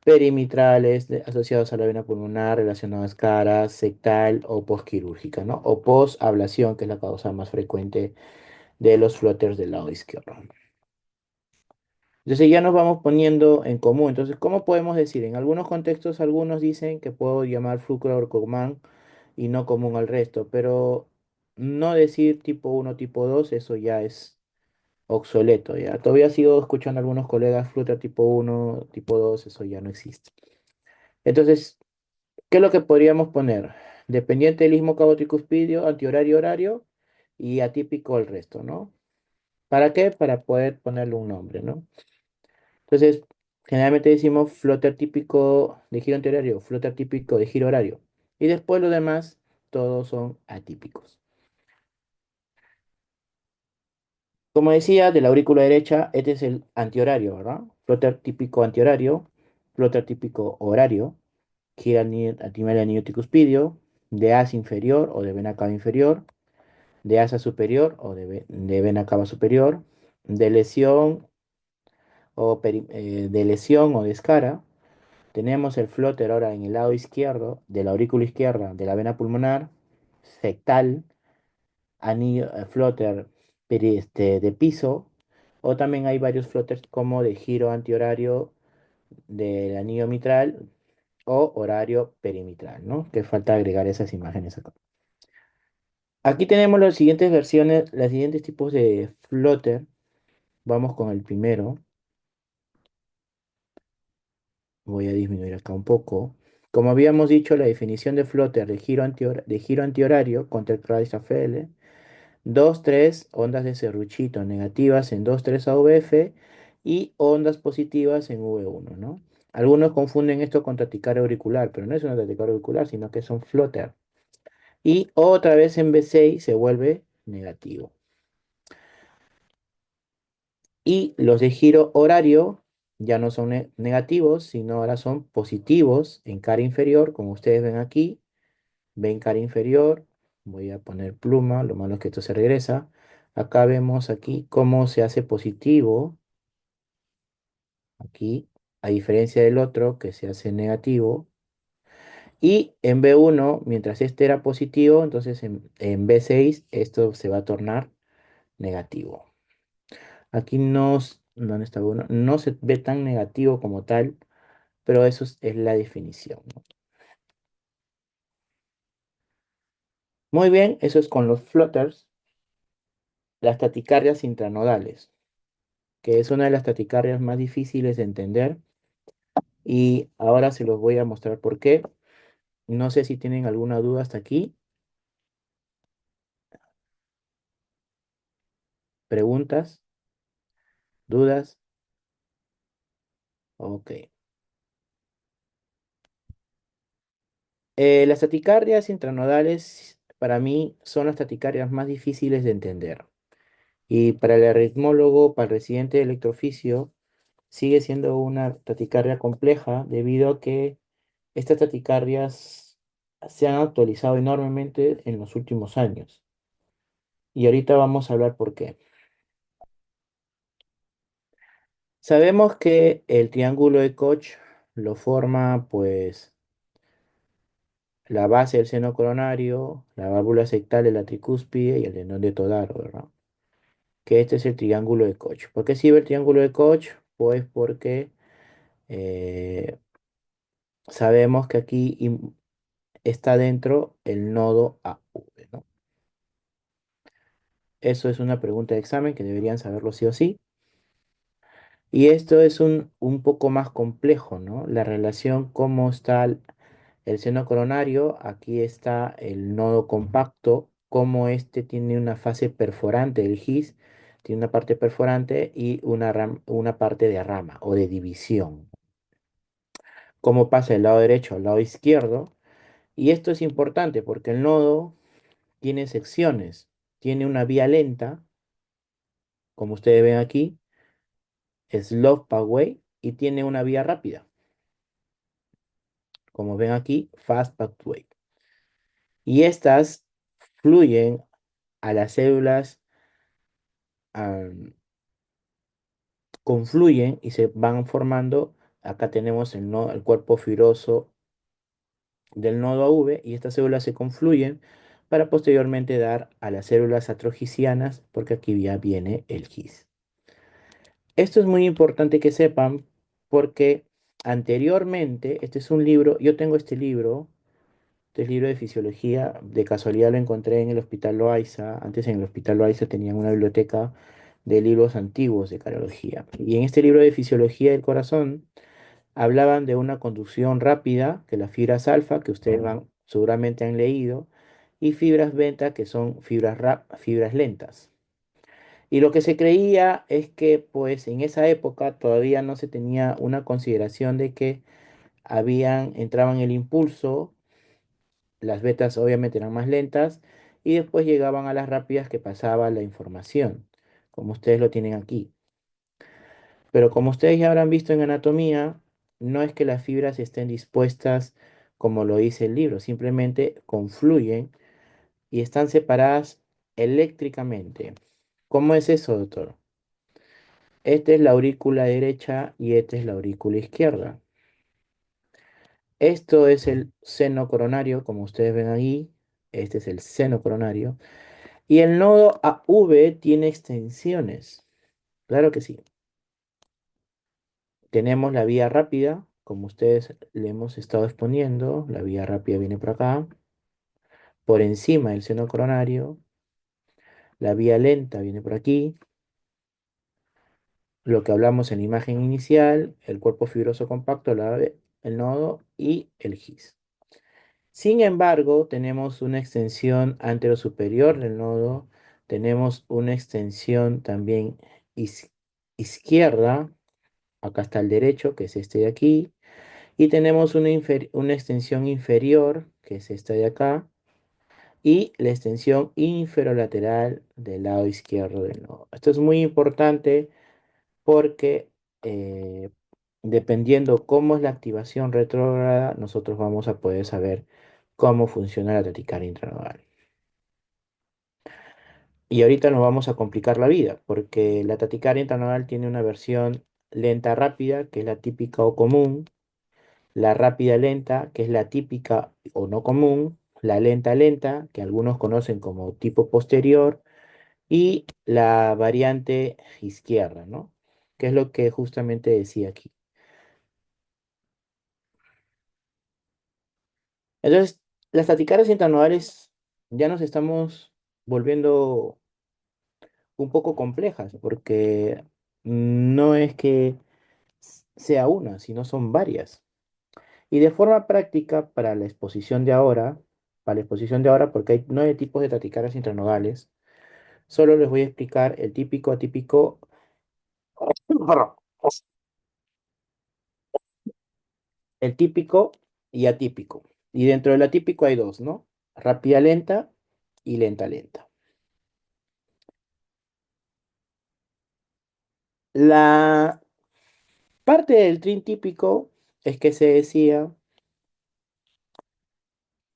Perimitrales, asociados a la vena pulmonar, relacionados a escaras, sectal o posquirúrgica, ¿no? O posablación, que es la causa más frecuente de los flotters del lado izquierdo. Entonces ya nos vamos poniendo en común. Entonces, ¿cómo podemos decir? En algunos contextos, algunos dicen que puedo llamar flúor común y no común al resto, pero no decir tipo uno tipo 2 eso ya es obsoleto, ¿ya? Todavía sigo escuchando a algunos colegas flúor tipo uno tipo 2 eso ya no existe. Entonces, ¿qué es lo que podríamos poner? Dependiente del istmo cabo-tricuspidio, antihorario, horario y atípico el resto, ¿no? ¿Para qué? Para poder ponerle un nombre, ¿no? Entonces, generalmente decimos flóter típico de giro antihorario, flóter típico de giro horario. Y después lo demás, todos son atípicos. Como decía, de la aurícula derecha, este es el antihorario, ¿verdad? Flóter típico antihorario, flóter típico horario, gira antimedia anillo tricuspidio, de asa inferior o de vena cava inferior, de asa superior o de vena cava superior, de lesión de lesión o de escara, Tenemos el flóter ahora en el lado izquierdo de la aurícula izquierda de la vena pulmonar, sectal, anillo, flóter de piso, o también hay varios flóteres como de giro antihorario del anillo mitral o horario perimitral, ¿no? Que falta agregar esas imágenes acá. Aquí tenemos las siguientes versiones, los siguientes tipos de flóter. Vamos con el primero. Voy a disminuir acá un poco. Como habíamos dicho, la definición de flóter de giro antihorario contra el Christ-Raffaele, 2-3 ondas de serruchito negativas en 2-3 AVF y ondas positivas en V1, ¿no? Algunos confunden esto con taquicardia auricular, pero no es una taquicardia auricular, sino que es un flóter. Y otra vez en V6 se vuelve negativo. Y los de giro horario ya no son negativos, sino ahora son positivos en cara inferior, como ustedes ven aquí. Ven cara inferior, voy a poner pluma, lo malo es que esto se regresa. Acá vemos aquí cómo se hace positivo, aquí, a diferencia del otro que se hace negativo. Y en B1, mientras este era positivo, entonces en B6 esto se va a tornar negativo. Aquí no, ¿dónde está B1? No se ve tan negativo como tal, pero eso es la definición, ¿no? Muy bien, eso es con los flutters, las taticardias intranodales, que es una de las taticardias más difíciles de entender. Y ahora se los voy a mostrar por qué. No sé si tienen alguna duda hasta aquí. ¿Preguntas? ¿Dudas? Ok. Las taticardias intranodales para mí son las taticardias más difíciles de entender. Y para el aritmólogo, para el residente de electroficio, sigue siendo una taticardia compleja debido a que estas taticardias se han actualizado enormemente en los últimos años. Y ahorita vamos a hablar por qué. Sabemos que el triángulo de Koch lo forma pues la base del seno coronario, la válvula sectal de la tricúspide y el tendón de Todaro, ¿verdad? Que este es el triángulo de Koch. ¿Por qué sirve el triángulo de Koch? Pues porque eh, sabemos que aquí está dentro el nodo AV, ¿no? Eso es una pregunta de examen que deberían saberlo sí o sí. Y esto es un poco más complejo, ¿no? La relación, cómo está el seno coronario, aquí está el nodo compacto, cómo este tiene una fase perforante del GIS, tiene una parte perforante y una parte de rama o de división. Cómo pasa del lado derecho al lado izquierdo. Y esto es importante porque el nodo tiene secciones, tiene una vía lenta, como ustedes ven aquí, slow pathway, y tiene una vía rápida, como ven aquí, fast pathway. Y estas fluyen a las células, confluyen y se van formando. Acá tenemos el cuerpo fibroso del nodo AV y estas células se confluyen para posteriormente dar a las células atrogisianas, porque aquí ya viene el GIS. Esto es muy importante que sepan porque anteriormente, este es un libro, yo tengo este libro de fisiología, de casualidad lo encontré en el Hospital Loaiza. Antes en el Hospital Loaiza tenían una biblioteca de libros antiguos de cardiología. Y en este libro de fisiología del corazón hablaban de una conducción rápida, que las fibras alfa, que ustedes seguramente han leído, y fibras beta, que son fibras lentas. Y lo que se creía es que pues en esa época todavía no se tenía una consideración de que entraban el impulso. Las betas obviamente eran más lentas y después llegaban a las rápidas que pasaba la información, como ustedes lo tienen aquí. Pero como ustedes ya habrán visto en anatomía, no es que las fibras estén dispuestas como lo dice el libro, simplemente confluyen y están separadas eléctricamente. ¿Cómo es eso, doctor? Esta es la aurícula derecha y esta es la aurícula izquierda. Esto es el seno coronario, como ustedes ven ahí. Este es el seno coronario. Y el nodo AV tiene extensiones. Claro que sí. Tenemos la vía rápida, como ustedes le hemos estado exponiendo. La vía rápida viene por acá, por encima del seno coronario. La vía lenta viene por aquí. Lo que hablamos en la imagen inicial, el cuerpo fibroso compacto, el nodo y el GIS. Sin embargo, tenemos una extensión anterosuperior del nodo, tenemos una extensión también is- izquierda, acá está el derecho, que es este de aquí, y tenemos una extensión inferior, que es esta de acá, y la extensión inferolateral del lado izquierdo del nodo. Esto es muy importante porque eh, dependiendo cómo es la activación retrógrada, nosotros vamos a poder saber cómo funciona la taquicardia intranodal. Y ahorita nos vamos a complicar la vida, porque la taquicardia intranodal tiene una versión lenta rápida, que es la típica o común, la rápida lenta, que es la típica o no común, la lenta lenta, que algunos conocen como tipo posterior, y la variante izquierda, ¿no? Que es lo que justamente decía aquí. Entonces, las taquicardias intranodales ya nos estamos volviendo un poco complejas, porque no es que sea una, sino son varias. Y de forma práctica, para la exposición de ahora, porque hay 9 tipos de taquicardias intranodales, solo les voy a explicar el típico, atípico, perdón, el típico y atípico. Y dentro del atípico hay dos, ¿no? Rápida lenta y lenta lenta. La parte del trin típico es que se decía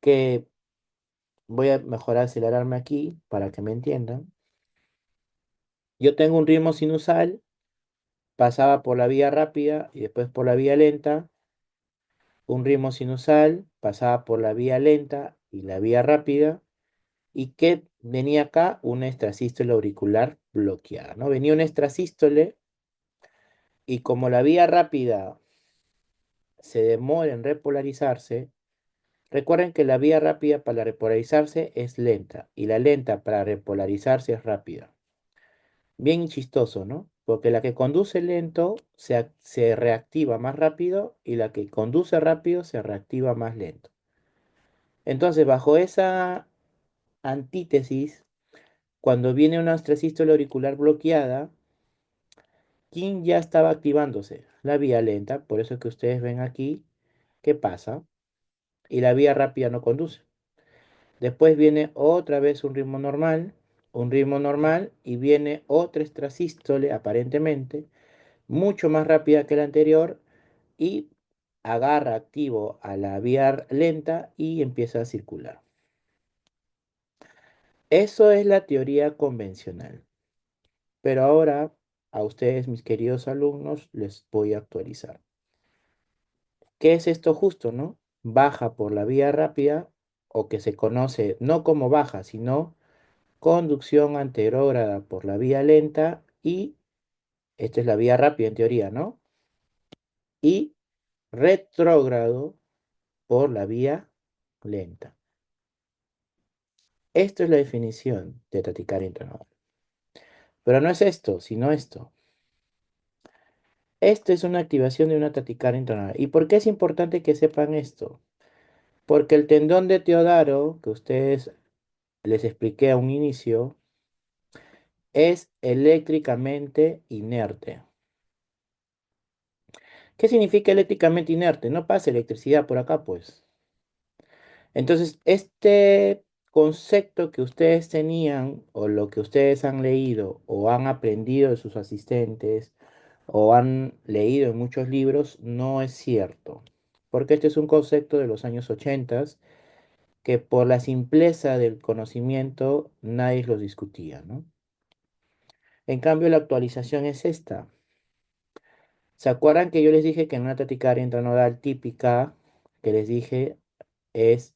que voy a mejorar acelerarme aquí para que me entiendan. Yo tengo un ritmo sinusal, pasaba por la vía rápida y después por la vía lenta. Un ritmo sinusal, pasaba por la vía lenta y la vía rápida. ¿Y qué venía acá? Una extrasístole auricular bloqueada, ¿no? Venía una extrasístole y como la vía rápida se demora en repolarizarse, recuerden que la vía rápida para repolarizarse es lenta y la lenta para repolarizarse es rápida. Bien chistoso, ¿no? Porque la que conduce lento se reactiva más rápido y la que conduce rápido se reactiva más lento. Entonces, bajo esa antítesis, cuando viene una extrasístole auricular bloqueada, ¿quién ya estaba activándose? La vía lenta, por eso es que ustedes ven aquí qué pasa, y la vía rápida no conduce. Después viene otra vez un ritmo normal, y viene otra extrasístole, aparentemente, mucho más rápida que la anterior, y agarra activo a la vía lenta y empieza a circular. Eso es la teoría convencional. Pero ahora a ustedes, mis queridos alumnos, les voy a actualizar. ¿Qué es esto justo, no? Baja por la vía rápida, o que se conoce no como baja, sino conducción anterógrada por la vía lenta, y esta es la vía rápida en teoría, ¿no? Y retrógrado por la vía lenta. Esto es la definición de taquicardia intranodal. Pero no es esto, sino esto. Esto es una activación de una taquicardia intranodal. ¿Y por qué es importante que sepan esto? Porque el tendón de Teodaro, que ustedes les expliqué a un inicio, es eléctricamente inerte. ¿Qué significa eléctricamente inerte? No pasa electricidad por acá, pues. Entonces, este concepto que ustedes tenían, o lo que ustedes han leído, o han aprendido de sus asistentes, o han leído en muchos libros, no es cierto. Porque este es un concepto de los años 80 que por la simpleza del conocimiento nadie los discutía, ¿no? En cambio, la actualización es esta. ¿Se acuerdan que yo les dije que en una taquicardia intranodal típica que les dije es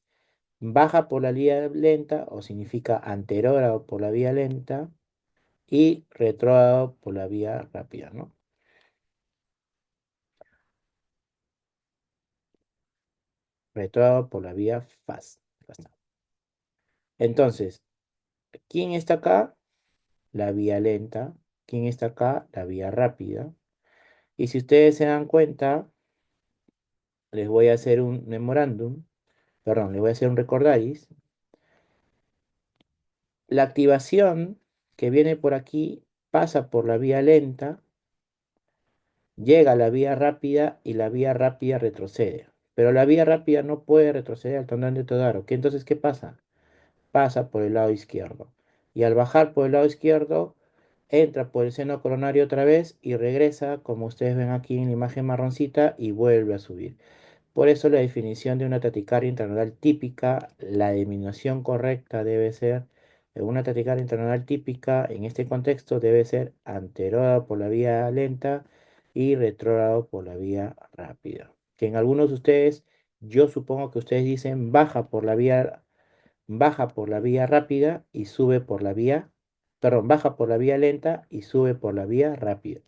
baja por la vía lenta o significa anterógrado por la vía lenta y retrógrado por la vía rápida, ¿no? Retrógrado por la vía fast. Acá está. Entonces, ¿quién está acá? La vía lenta. ¿Quién está acá? La vía rápida. Y si ustedes se dan cuenta, les voy a hacer un memorándum, perdón, les voy a hacer un recordaris. La activación que viene por aquí pasa por la vía lenta, llega a la vía rápida y la vía rápida retrocede. Pero la vía rápida no puede retroceder al tendón de Todaro. Entonces, ¿qué pasa? Pasa por el lado izquierdo. Y al bajar por el lado izquierdo, entra por el seno coronario otra vez y regresa, como ustedes ven aquí en la imagen marroncita, y vuelve a subir. Por eso la definición de una taquicardia intranodal típica, la disminución correcta debe ser, una taquicardia intranodal típica en este contexto debe ser anterógrado por la vía lenta y retrógrado por la vía rápida. Que en algunos de ustedes, yo supongo que ustedes dicen baja por la vía rápida y sube por la vía, perdón, baja por la vía lenta y sube por la vía rápida,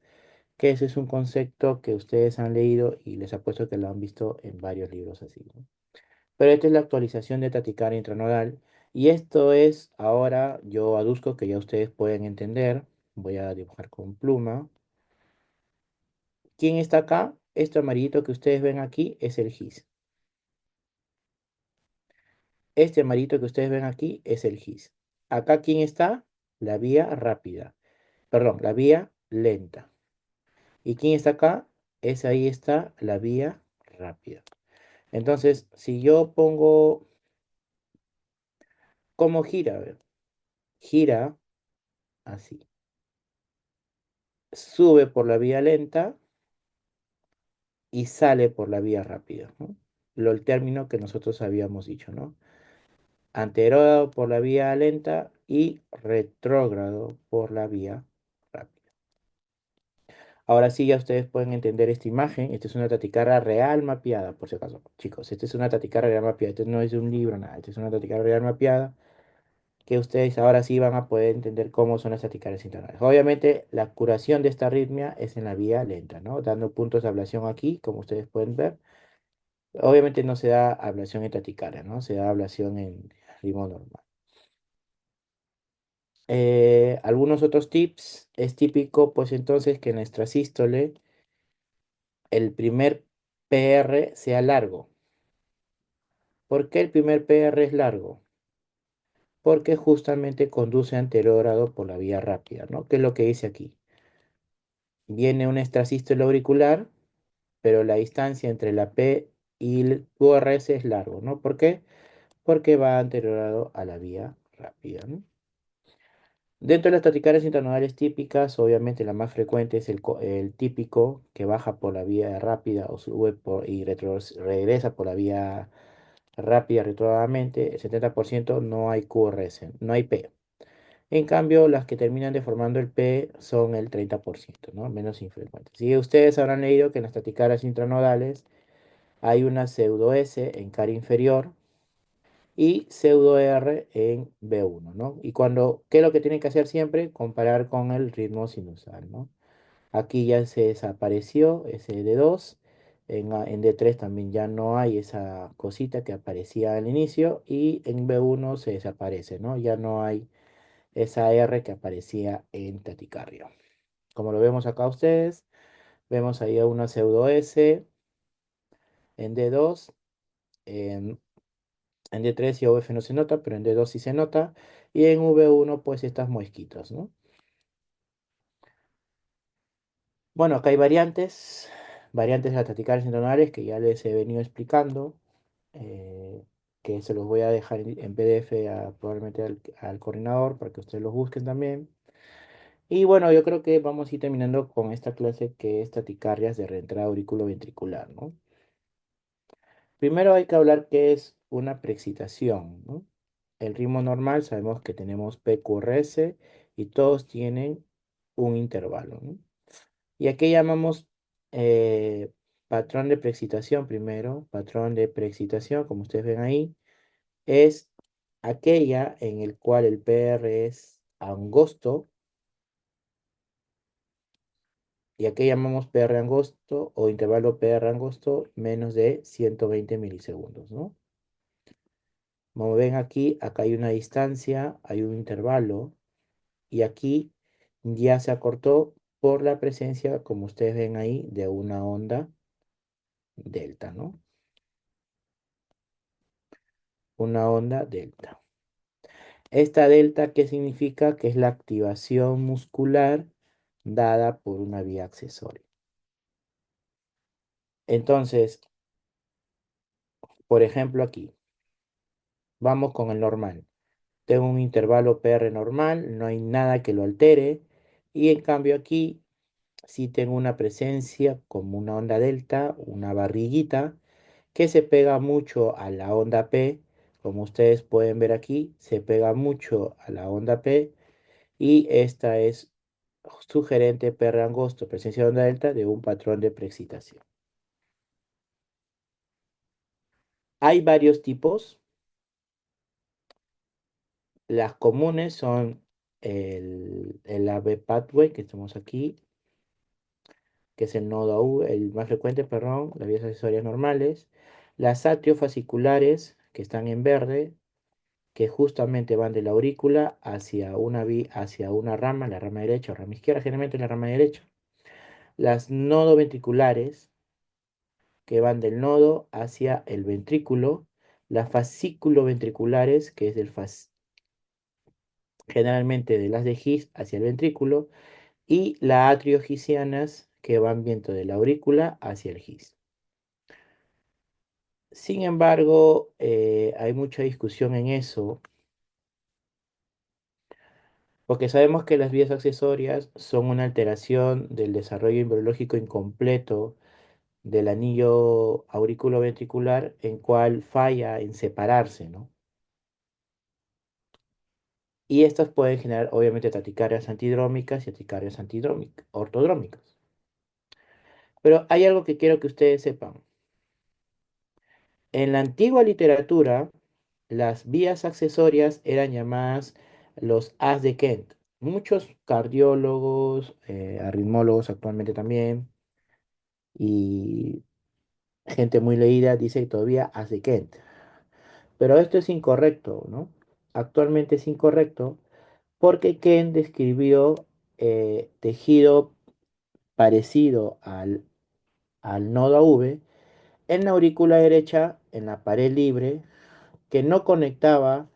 que ese es un concepto que ustedes han leído y les apuesto que lo han visto en varios libros así, ¿no? Pero esta es la actualización de Taticardia intranodal y esto es, ahora yo aduzco que ya ustedes pueden entender, voy a dibujar con pluma. ¿Quién está acá? Este amarillito que ustedes ven aquí es el GIS. Este amarillito que ustedes ven aquí es el GIS. Acá, ¿quién está? La vía rápida, perdón, la vía lenta. ¿Y quién está acá? Es ahí está la vía rápida. Entonces, si yo pongo cómo gira, a ver, gira así, sube por la vía lenta y sale por la vía rápida, ¿no? El término que nosotros habíamos dicho, ¿no? Anterógrado por la vía lenta y retrógrado por la vía rápida. Ahora sí, ya ustedes pueden entender esta imagen. Esta es una taticardia real mapeada, por si acaso. Chicos, esta es una taticardia real mapeada. Este no es un libro, nada. Esta es una taticardia real mapeada que ustedes ahora sí van a poder entender cómo son las taquicardias internales. Obviamente, la curación de esta arritmia es en la vía lenta, ¿no? Dando puntos de ablación aquí, como ustedes pueden ver. Obviamente no se da ablación en taquicardia, ¿no? Se da ablación en ritmo normal. Algunos otros tips. Es típico, pues entonces, que en nuestra sístole el primer PR sea largo. ¿Por qué el primer PR es largo? Porque justamente conduce anterógrado por la vía rápida, ¿no? ¿Qué es lo que dice aquí? Viene un extrasístole auricular, pero la distancia entre la P y el QRS es largo, ¿no? ¿Por qué? Porque va anteriorado a la vía rápida, ¿no? Dentro de las taquicardias intranodales típicas, obviamente la más frecuente es el típico que baja por la vía rápida o sube y regresa por la vía rápida retrógradamente. El 70% no hay QRS, no hay P. En cambio, las que terminan deformando el P son el 30%, ¿no? Menos infrecuentes. Y ustedes habrán leído que en las taquicardias intranodales hay una pseudo S en cara inferior y pseudo R en B1, ¿no? Y ¿qué es lo que tienen que hacer siempre? Comparar con el ritmo sinusal, ¿no? Aquí ya se desapareció ese D2, en D3 también ya no hay esa cosita que aparecía al inicio y en B1 se desaparece, ¿no? Ya no hay esa R que aparecía en taticardia. Como lo vemos acá ustedes, vemos ahí a una pseudo S en D2, en, en D3 y OF no se nota, pero en D2 sí se nota, y en V1 pues estas muesquitas, ¿no? Bueno, acá hay variantes de las taquicardias intranasales que ya les he venido explicando, eh, que se los voy a dejar en PDF probablemente al coordinador para que ustedes los busquen también. Y bueno, yo creo que vamos a ir terminando con esta clase que es taquicardias de reentrada auriculoventricular, ¿no? Primero hay que hablar qué es una preexcitación, ¿no? El ritmo normal sabemos que tenemos PQRS y todos tienen un intervalo, ¿no? ¿Y a qué llamamos patrón de preexcitación primero, patrón de preexcitación, como ustedes ven ahí, es aquella en el cual el PR es angosto, y aquí llamamos PR angosto o intervalo PR angosto menos de 120 milisegundos, ¿no? Como ven aquí, acá hay una distancia, hay un intervalo, y aquí ya se acortó por la presencia, como ustedes ven ahí, de una onda delta, ¿no? Una onda delta. Esta delta, ¿qué significa? Que es la activación muscular dada por una vía accesoria. Entonces, por ejemplo, aquí, vamos con el normal. Tengo un intervalo PR normal, no hay nada que lo altere, y en cambio aquí sí tengo una presencia como una onda delta, una barriguita, que se pega mucho a la onda P, como ustedes pueden ver aquí, se pega mucho a la onda P, y esta es sugerente PR angosto, presencia de onda delta de un patrón de preexcitación. Hay varios tipos. Las comunes son el AB pathway, que estamos aquí, que es el nodo AU, el más frecuente, perdón, las vías accesorias normales. Las atriofasciculares, que están en verde, que justamente van de la aurícula hacia una rama, la rama derecha o rama izquierda, generalmente la rama derecha. Las nodoventriculares, que van del nodo hacia el ventrículo. Las fascículo-ventriculares, que es generalmente de las de His hacia el ventrículo. Y las atriogicianas, que van viento de la aurícula hacia el His. Sin embargo, hay mucha discusión en eso, porque sabemos que las vías accesorias son una alteración del desarrollo embriológico incompleto del anillo auriculoventricular, en cual falla en separarse, ¿no? Y estas pueden generar, obviamente, taquicardias antidrómicas y taquicardias ortodrómicas. Pero hay algo que quiero que ustedes sepan. En la antigua literatura, las vías accesorias eran llamadas los As de Kent. Muchos cardiólogos, arritmólogos actualmente también, y gente muy leída dice todavía As de Kent. Pero esto es incorrecto, ¿no? Actualmente es incorrecto porque Kent describió tejido parecido al nodo AV en la aurícula derecha, en la pared libre, que no conectaba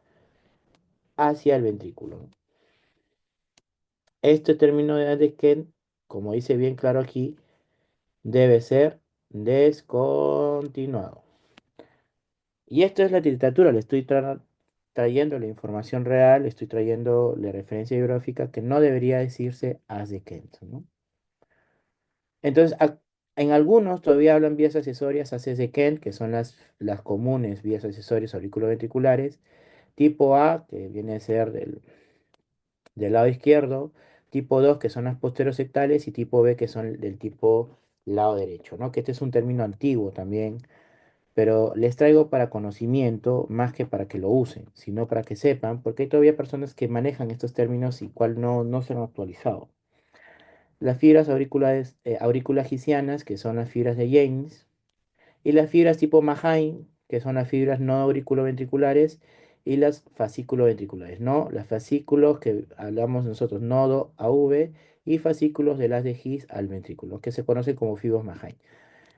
hacia el ventrículo. Este término de Kent, como dice bien claro aquí, debe ser descontinuado. Y esto es la literatura, le estoy trayendo la información real, le estoy trayendo la referencia bibliográfica que no debería decirse as de Kent, ¿no? Entonces, en algunos todavía hablan vías accesorias as de Kent, que son las comunes vías accesorias auriculoventriculares, tipo A, que viene a ser del lado izquierdo, tipo 2 que son las posterosectales, y tipo B, que son del tipo lado derecho, ¿no? Que este es un término antiguo también, pero les traigo para conocimiento más que para que lo usen, sino para que sepan, porque hay todavía personas que manejan estos términos y cual no se han actualizado. Las fibras auriculares, auriculagicianas, que son las fibras de James, y las fibras tipo Mahain, que son las fibras no auriculoventriculares, y las fascículo-ventriculares, ¿no? Las fascículos que hablamos nosotros, nodo a V, y fascículos de las de His al ventrículo, que se conocen como fibras Mahain.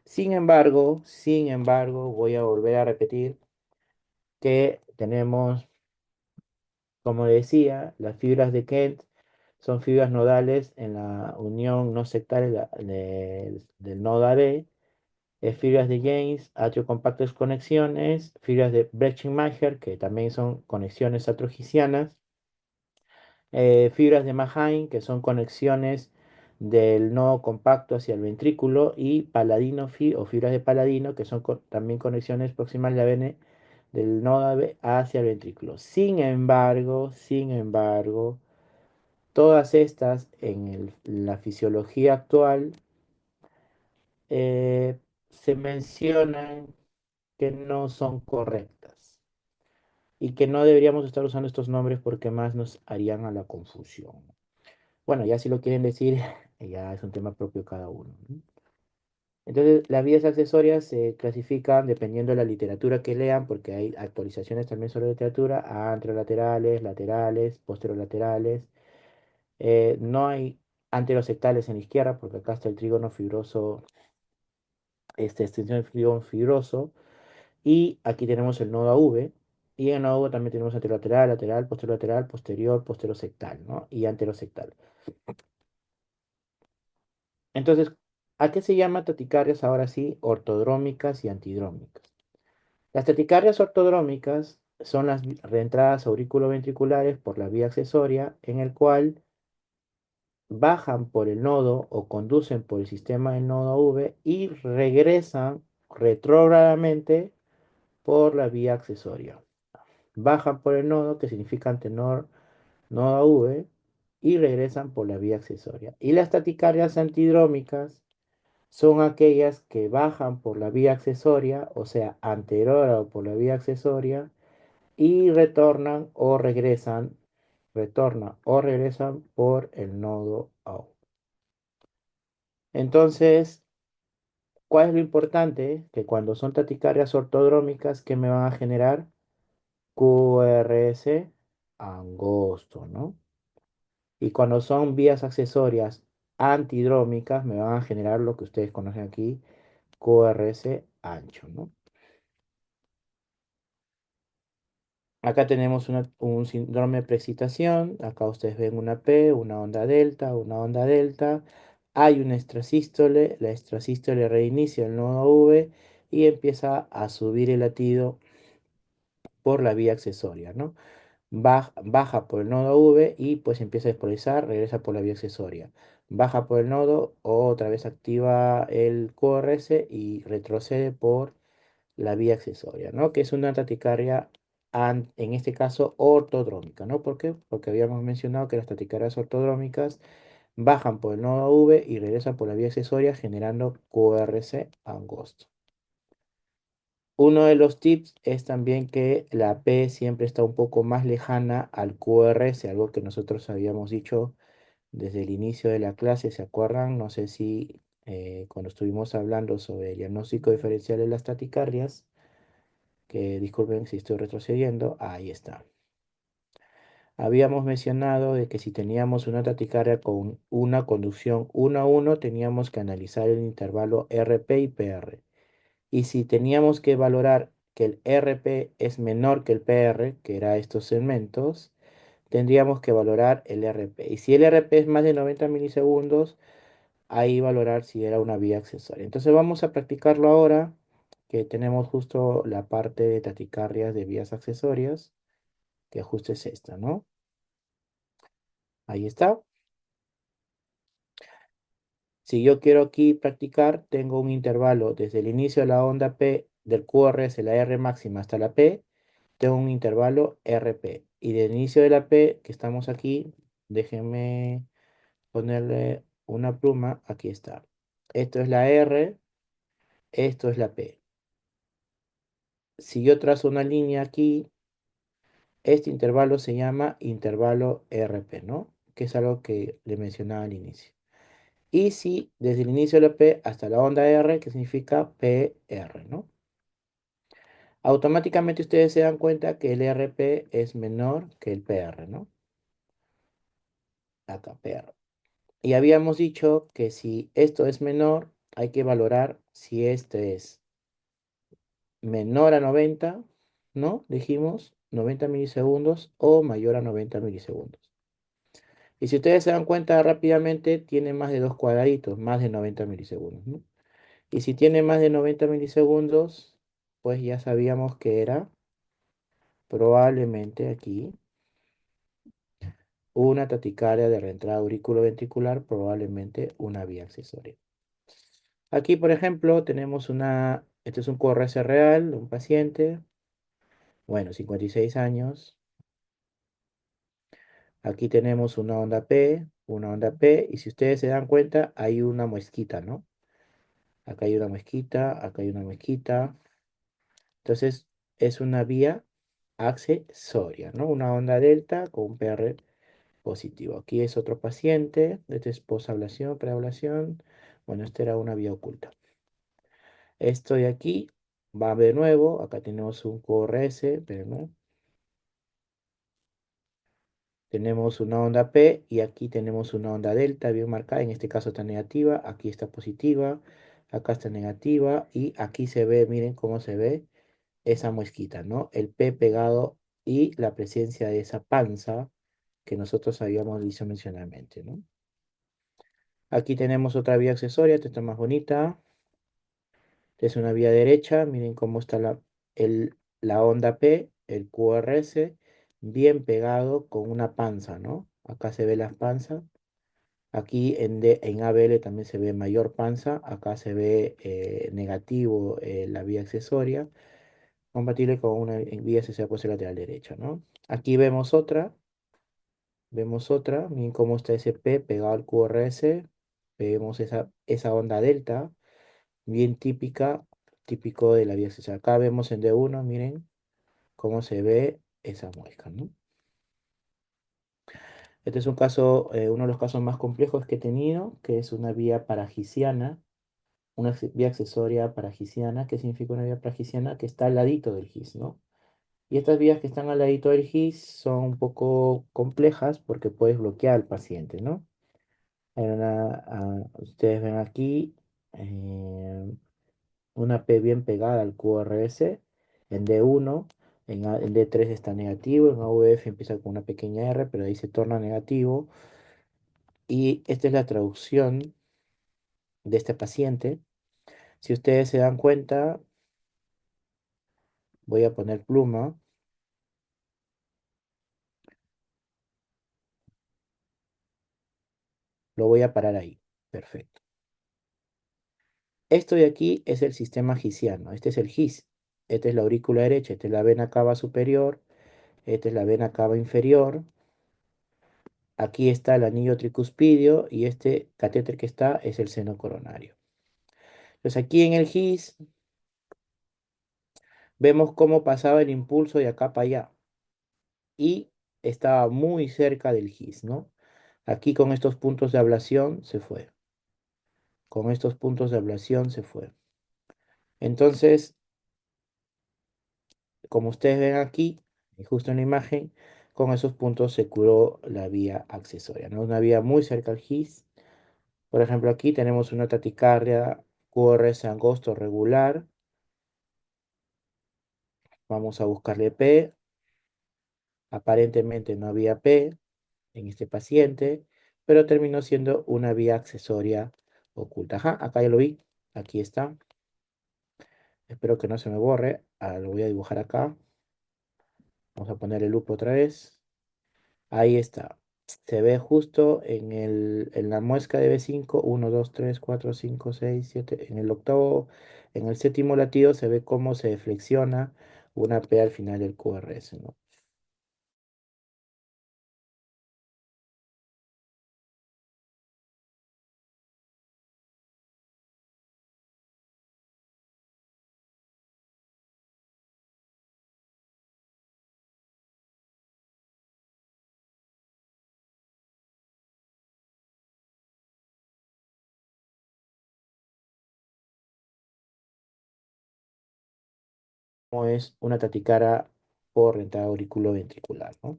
Sin embargo, voy a volver a repetir que tenemos, como decía, las fibras de Kent son fibras nodales en la unión no sectaria del nodo AB, fibras de James, atriocompactas conexiones, fibras de Breckenmacher, que también son conexiones atrogicianas, fibras de Mahain, que son conexiones del nodo compacto hacia el ventrículo, y o fibras de Paladino, que son también conexiones proximales de AVN del nodo hacia el ventrículo. Sin embargo, todas estas en la fisiología actual se mencionan que no son correctas y que no deberíamos estar usando estos nombres porque más nos harían a la confusión. Bueno, ya si lo quieren decir, ya es un tema propio de cada uno, ¿no? Entonces, las vías accesorias se clasifican dependiendo de la literatura que lean, porque hay actualizaciones también sobre literatura, a anterolaterales, laterales, posterolaterales. No hay anterosectales en la izquierda, porque acá está el trígono fibroso, esta extensión del trígono fibroso, y aquí tenemos el nodo AV, y en el nodo AV también tenemos anterolateral, lateral, posterior, posterosectal, ¿no? Y anterosectal. Entonces, ¿a qué se llama taticardias ahora sí? Ortodrómicas y antidrómicas. Las taticardias ortodrómicas son las reentradas auriculoventriculares por la vía accesoria, en el cual bajan por el nodo o conducen por el sistema del nodo V y regresan retrógradamente por la vía accesoria. Bajan por el nodo, que significa antenor nodo V, y regresan por la vía accesoria. Y las taticardias antidrómicas son aquellas que bajan por la vía accesoria, o sea, anterior o por la vía accesoria, y retornan o regresan por el nodo AU. Entonces, ¿cuál es lo importante? Que cuando son taticardias ortodrómicas, ¿qué me van a generar? QRS angosto, ¿no? Y cuando son vías accesorias antidrómicas, me van a generar lo que ustedes conocen aquí, QRS ancho, ¿no? Acá tenemos un síndrome de preexcitación. Acá ustedes ven una P, una onda delta, una onda delta. Hay una extrasístole. La extrasístole reinicia el nodo V y empieza a subir el latido por la vía accesoria, ¿no? Baja por el nodo V y pues empieza a despolarizar, regresa por la vía accesoria. Baja por el nodo, otra vez activa el QRS y retrocede por la vía accesoria, ¿no? Que es una taticardia, en este caso, ortodrómica, ¿no? ¿Por qué? Porque habíamos mencionado que las taticardias ortodrómicas bajan por el nodo V y regresan por la vía accesoria generando QRS angosto. Uno de los tips es también que la P siempre está un poco más lejana al QRS, algo que nosotros habíamos dicho desde el inicio de la clase, ¿se acuerdan? No sé si cuando estuvimos hablando sobre el diagnóstico diferencial de las taticardias, que disculpen si estoy retrocediendo, ahí está. Habíamos mencionado de que si teníamos una taquicardia con una conducción 1 a 1, teníamos que analizar el intervalo RP y PR. Y si teníamos que valorar que el RP es menor que el PR, que era estos segmentos, tendríamos que valorar el RP. Y si el RP es más de 90 milisegundos, ahí valorar si era una vía accesoria. Entonces vamos a practicarlo ahora, que tenemos justo la parte de taticardias de vías accesorias, que justo es esta, ¿no? Ahí está. Si yo quiero aquí practicar, tengo un intervalo desde el inicio de la onda P del QRS, la R máxima hasta la P, tengo un intervalo RP. Y del inicio de la P, que estamos aquí, déjenme ponerle una pluma, aquí está. Esto es la R, esto es la P. Si yo trazo una línea aquí, este intervalo se llama intervalo RP, ¿no? Que es algo que le mencionaba al inicio. Y si desde el inicio de la P hasta la onda R, que significa PR, ¿no? Automáticamente ustedes se dan cuenta que el RP es menor que el PR, ¿no? Acá, PR. Y habíamos dicho que si esto es menor, hay que valorar si este es menor a 90, ¿no? Dijimos 90 milisegundos o mayor a 90 milisegundos. Y si ustedes se dan cuenta rápidamente, tiene más de dos cuadraditos, más de 90 milisegundos, ¿no? Y si tiene más de 90 milisegundos, pues ya sabíamos que era probablemente aquí una taquicardia de reentrada auriculoventricular, probablemente una vía accesoria. Aquí, por ejemplo, tenemos este es un QRS real, un paciente, bueno, 56 años. Aquí tenemos una onda P, y si ustedes se dan cuenta, hay una muesquita, ¿no? Acá hay una mezquita, acá hay una mezquita. Entonces, es una vía accesoria, ¿no? Una onda delta con un PR positivo. Aquí es otro paciente, este es posablación, preablación. Bueno, esta era una vía oculta. Esto de aquí va de nuevo, acá tenemos un QRS, pero no. Tenemos una onda P y aquí tenemos una onda delta bien marcada, en este caso está negativa, aquí está positiva, acá está negativa y aquí se ve, miren cómo se ve esa muesquita, ¿no? El P pegado y la presencia de esa panza que nosotros habíamos dicho mencionalmente, ¿no? Aquí tenemos otra vía accesoria, esta está más bonita, es una vía derecha, miren cómo está la onda P, el QRS, bien pegado con una panza, ¿no? Acá se ve las panzas. Aquí en ABL también se ve mayor panza, acá se ve negativo la vía accesoria, compatible con una vía accesoria por lateral derecha, ¿no? Aquí vemos otra, miren cómo está ese P pegado al QRS, vemos esa onda delta, bien típico de la vía accesoria. Acá vemos en D1, miren cómo se ve esa muesca, ¿no? Este es un caso, uno de los casos más complejos que he tenido, que es una vía paragiciana, una vía accesoria paragisiana. ¿Qué significa una vía paragisiana? Que está al ladito del GIS, ¿no? Y estas vías que están al ladito del GIS son un poco complejas porque puedes bloquear al paciente, ¿no? Ustedes ven aquí una P bien pegada al QRS en D1, en D3 está negativo, en AVF empieza con una pequeña R, pero ahí se torna negativo. Y esta es la traducción de este paciente. Si ustedes se dan cuenta, voy a poner pluma. Lo voy a parar ahí. Perfecto. Esto de aquí es el sistema gisiano. Este es el GIS. Esta es la aurícula derecha. Esta es la vena cava superior. Esta es la vena cava inferior. Aquí está el anillo tricuspidio y este catéter que está es el seno coronario. Entonces aquí en el GIS vemos cómo pasaba el impulso de acá para allá y estaba muy cerca del GIS, ¿no? Aquí con estos puntos de ablación se fue. Con estos puntos de ablación se fue. Entonces, como ustedes ven aquí, y justo en la imagen, con esos puntos se curó la vía accesoria, ¿no? Una vía muy cerca al GIS. Por ejemplo, aquí tenemos una taticardia QRS angosto regular. Vamos a buscarle P. Aparentemente no había P en este paciente, pero terminó siendo una vía accesoria oculta. Ajá, acá ya lo vi. Aquí está. Espero que no se me borre. Ahora lo voy a dibujar acá. Vamos a poner el lupo otra vez. Ahí está. Se ve justo en la muesca de B5, 1, 2, 3, 4, 5, 6, 7. En el octavo, en el séptimo latido se ve cómo se flexiona una P al final del QRS, ¿no? Como es una taticara por rentada auriculoventricular, ¿no?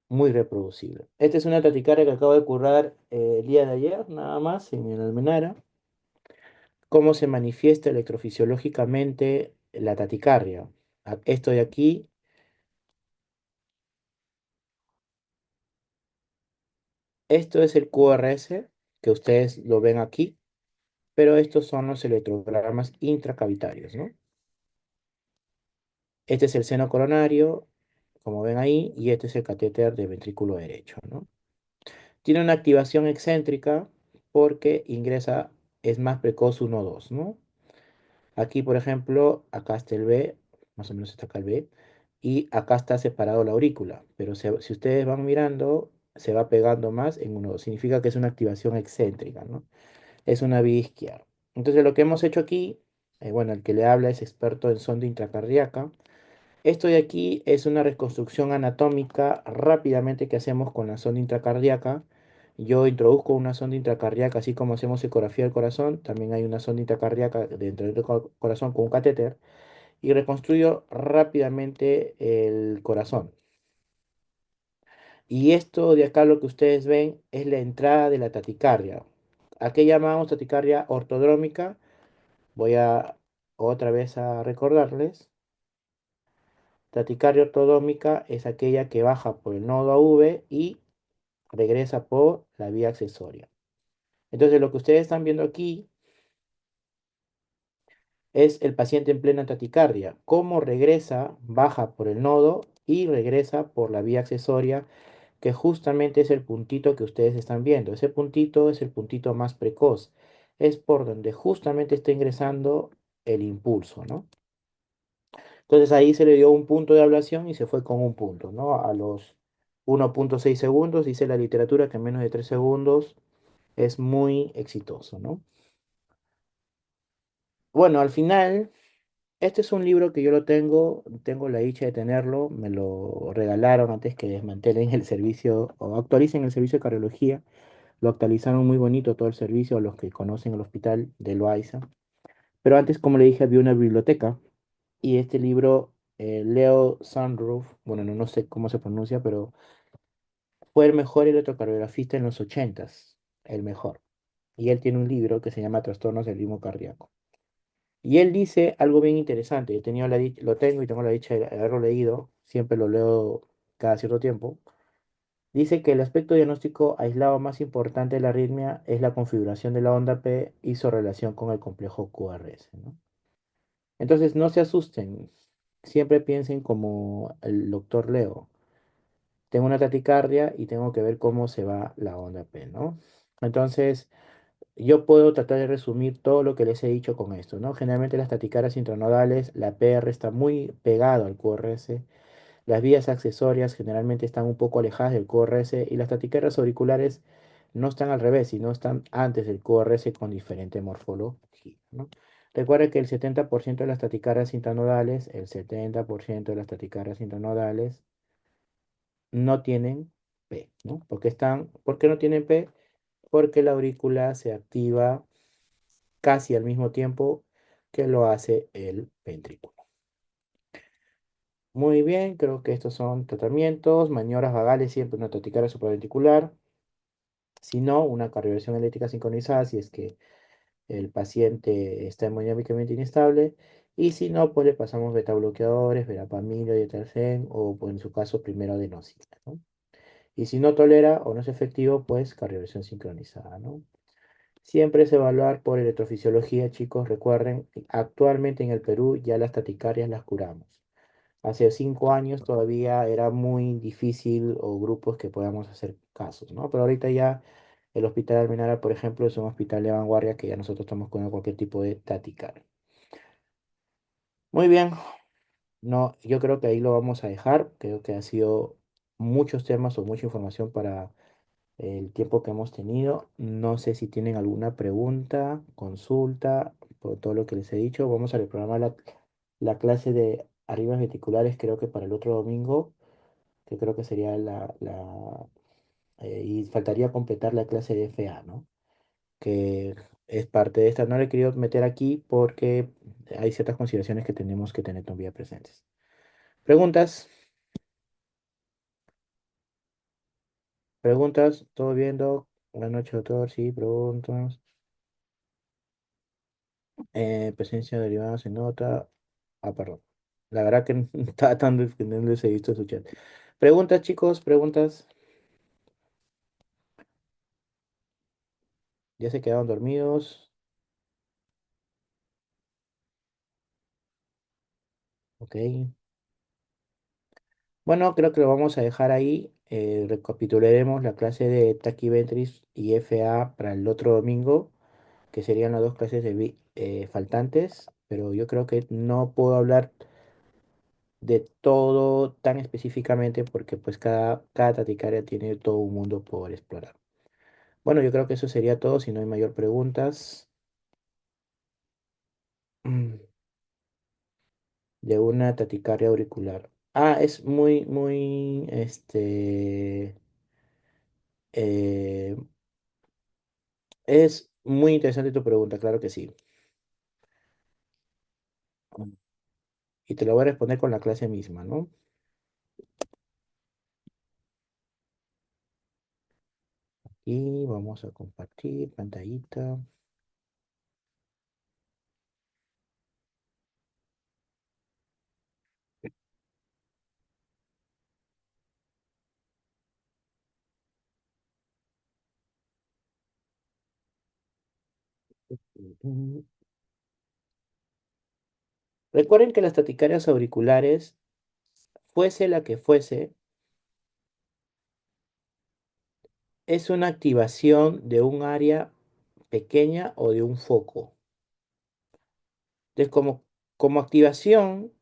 Muy reproducible. Esta es una taticara que acabo de curar el día de ayer, nada más, en el Almenara. ¿Cómo se manifiesta electrofisiológicamente la taticardia? Esto de aquí, esto es el QRS, que ustedes lo ven aquí, pero estos son los electrogramas intracavitarios, ¿no? Este es el seno coronario, como ven ahí, y este es el catéter de ventrículo derecho, ¿no? Tiene una activación excéntrica porque ingresa, es más precoz 1-2, ¿no? Aquí, por ejemplo, acá está el B, más o menos está acá el B, y acá está separado la aurícula, pero si ustedes van mirando, se va pegando más en 1-2. Significa que es una activación excéntrica, ¿no? Es una vía izquierda. Entonces lo que hemos hecho aquí, bueno, el que le habla es experto en sonda intracardíaca. Esto de aquí es una reconstrucción anatómica rápidamente que hacemos con la sonda intracardíaca. Yo introduzco una sonda intracardíaca, así como hacemos ecografía del corazón, también hay una sonda intracardíaca dentro del corazón con un catéter y reconstruyo rápidamente el corazón. Y esto de acá lo que ustedes ven es la entrada de la taticardia. ¿A qué llamamos taticardia ortodrómica? Voy a otra vez a recordarles. Taticardia ortodómica es aquella que baja por el nodo AV y regresa por la vía accesoria. Entonces lo que ustedes están viendo aquí es el paciente en plena taticardia, cómo regresa, baja por el nodo y regresa por la vía accesoria, que justamente es el puntito que ustedes están viendo. Ese puntito es el puntito más precoz. Es por donde justamente está ingresando el impulso, ¿no? Entonces ahí se le dio un punto de ablación y se fue con un punto, ¿no? A los 1,6 segundos, dice la literatura que en menos de 3 segundos es muy exitoso, ¿no? Bueno, al final, este es un libro que yo lo tengo la dicha de tenerlo, me lo regalaron antes que desmantelen el servicio o actualicen el servicio de cardiología, lo actualizaron muy bonito todo el servicio, los que conocen el hospital de Loaiza. Pero antes, como le dije, había una biblioteca y este libro, Leo Sunroof, bueno, no sé cómo se pronuncia, pero fue el mejor electrocardiografista en los 80s, el mejor. Y él tiene un libro que se llama Trastornos del ritmo cardíaco. Y él dice algo bien interesante. He tenido lo tengo y tengo la dicha de haberlo leído. Siempre lo leo cada cierto tiempo. Dice que el aspecto diagnóstico aislado más importante de la arritmia es la configuración de la onda P y su relación con el complejo QRS, ¿no? Entonces, no se asusten. Siempre piensen como el doctor Leo. Tengo una taticardia y tengo que ver cómo se va la onda P, ¿no? Entonces, yo puedo tratar de resumir todo lo que les he dicho con esto, ¿no? Generalmente las taticardias intranodales, la PR está muy pegado al QRS, las vías accesorias generalmente están un poco alejadas del QRS y las taquicardias auriculares no están al revés, sino están antes del QRS con diferente morfología, ¿no? Recuerda que el 70% de las taquicardias intranodales, el 70% de las taquicardias intranodales no tienen P, ¿no? ¿Por qué no tienen P? Porque la aurícula se activa casi al mismo tiempo que lo hace el ventrículo. Muy bien, creo que estos son tratamientos, maniobras vagales, siempre una taquicardia supraventricular, si no, una cardioversión eléctrica sincronizada, si es que el paciente está hemodinámicamente inestable, y si no, pues le pasamos beta bloqueadores, verapamil, diatersen, o pues, en su caso primero adenosina, ¿no? Y si no tolera o no es efectivo, pues cardioversión sincronizada, ¿no? Siempre es evaluar por electrofisiología, chicos. Recuerden, actualmente en el Perú ya las taquicarias las curamos. Hace 5 años todavía era muy difícil o grupos que podamos hacer casos, ¿no? Pero ahorita ya el Hospital Almenara, por ejemplo, es un hospital de vanguardia que ya nosotros estamos con cualquier tipo de taticardia. Muy bien, no, yo creo que ahí lo vamos a dejar. Creo que ha sido muchos temas o mucha información para el tiempo que hemos tenido. No sé si tienen alguna pregunta, consulta, por todo lo que les he dicho. Vamos a reprogramar la clase de arribas ventriculares, creo que para el otro domingo, que creo que sería y faltaría completar la clase de FA, ¿no? Que es parte de esta. No le he querido meter aquí porque hay ciertas consideraciones que tenemos que tener todavía presentes. ¿Preguntas? ¿Preguntas? ¿Todo viendo? Buenas noches, doctor. Sí, preguntas. Presencia derivada se nota. Ah, perdón. La verdad que no estaba tan que no les he visto su chat. Preguntas, chicos, preguntas. Ya se quedaron dormidos. Ok. Bueno, creo que lo vamos a dejar ahí. Recapitularemos la clase de Tachiventris y FA para el otro domingo, que serían las dos clases faltantes. Pero yo creo que no puedo hablar de todo tan específicamente porque pues cada taticaria tiene todo un mundo por explorar. Bueno, yo creo que eso sería todo, si no hay mayor preguntas. de una taticardia auricular. Ah, es eh, es muy interesante tu pregunta, claro que sí. Y te lo voy a responder con la clase misma, ¿no? Y vamos a compartir pantallita. Recuerden que las taquicarias auriculares, fuese la que fuese, es una activación de un área pequeña o de un foco. Entonces, como activación,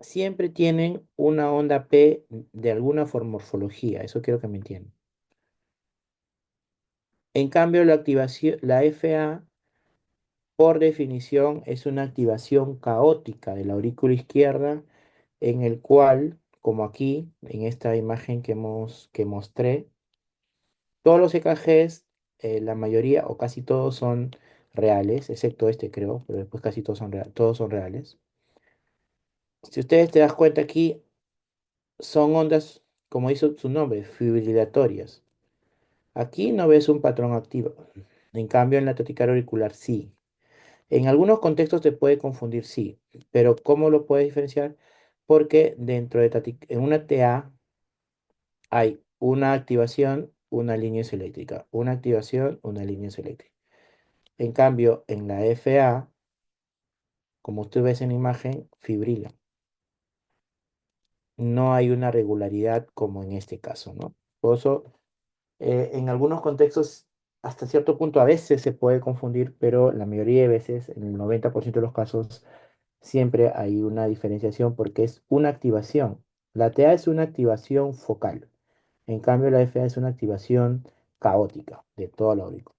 siempre tienen una onda P de alguna morfología. Eso quiero que me entiendan. En cambio, la activación, la FA, por definición, es una activación caótica de la aurícula izquierda, en el cual, como aquí, en esta imagen que mostré, todos los EKGs, la mayoría o casi todos son reales, excepto este creo, pero después casi todos son reales. Si ustedes te das cuenta aquí, son ondas, como dice su nombre, fibrilatorias. Aquí no ves un patrón activo. En cambio, en la taquicardia auricular sí. En algunos contextos te puede confundir, sí, pero ¿cómo lo puedes diferenciar? Porque dentro de en una TA hay una activación, una línea eléctrica, una activación, una línea eléctrica. En cambio, en la FA, como tú ves en la imagen, fibrila. No hay una regularidad como en este caso, ¿no? Por eso, en algunos contextos, hasta cierto punto, a veces se puede confundir, pero la mayoría de veces, en el 90% de los casos, siempre hay una diferenciación porque es una activación. La TA es una activación focal. En cambio, la FA es una activación caótica de toda la aurícula.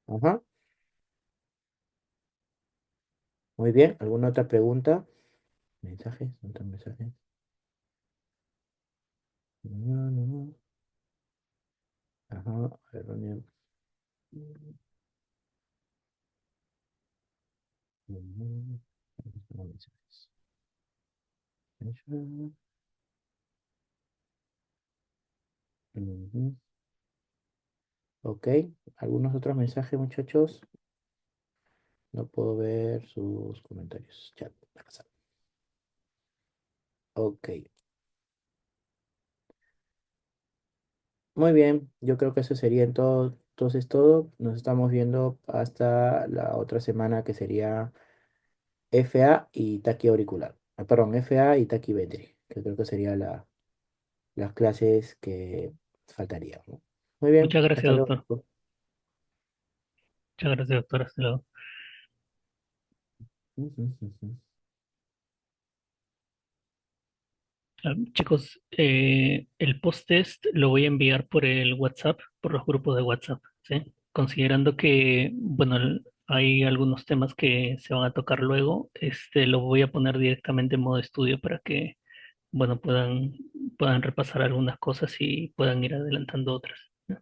Ajá. Muy bien. ¿Alguna otra pregunta? ¿Mensajes? ¿Otros mensajes? No, no, no. Ajá. A ver, reunión. Mensajes. Ujú. Ok. ¿Algunos otros mensajes, muchachos? No puedo ver sus comentarios. Chat. WhatsApp. Ok. Muy bien. Yo creo que eso sería en todo. Entonces todo. Nos estamos viendo hasta la otra semana que sería FA y taqui auricular. Perdón, FA y taqui ventri, que creo que serían las clases que faltarían, ¿no? Muy bien, Muchas gracias, hasta luego. doctor. Muchas gracias, doctor. Hasta luego. Chicos, el post-test lo voy a enviar por el WhatsApp, por los grupos de WhatsApp, ¿sí? Considerando que, bueno, hay algunos temas que se van a tocar luego, lo voy a poner directamente en modo estudio para que, bueno, puedan repasar algunas cosas y puedan ir adelantando otras, ¿no?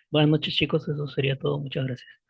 Buenas noches, chicos, eso sería todo. Muchas gracias.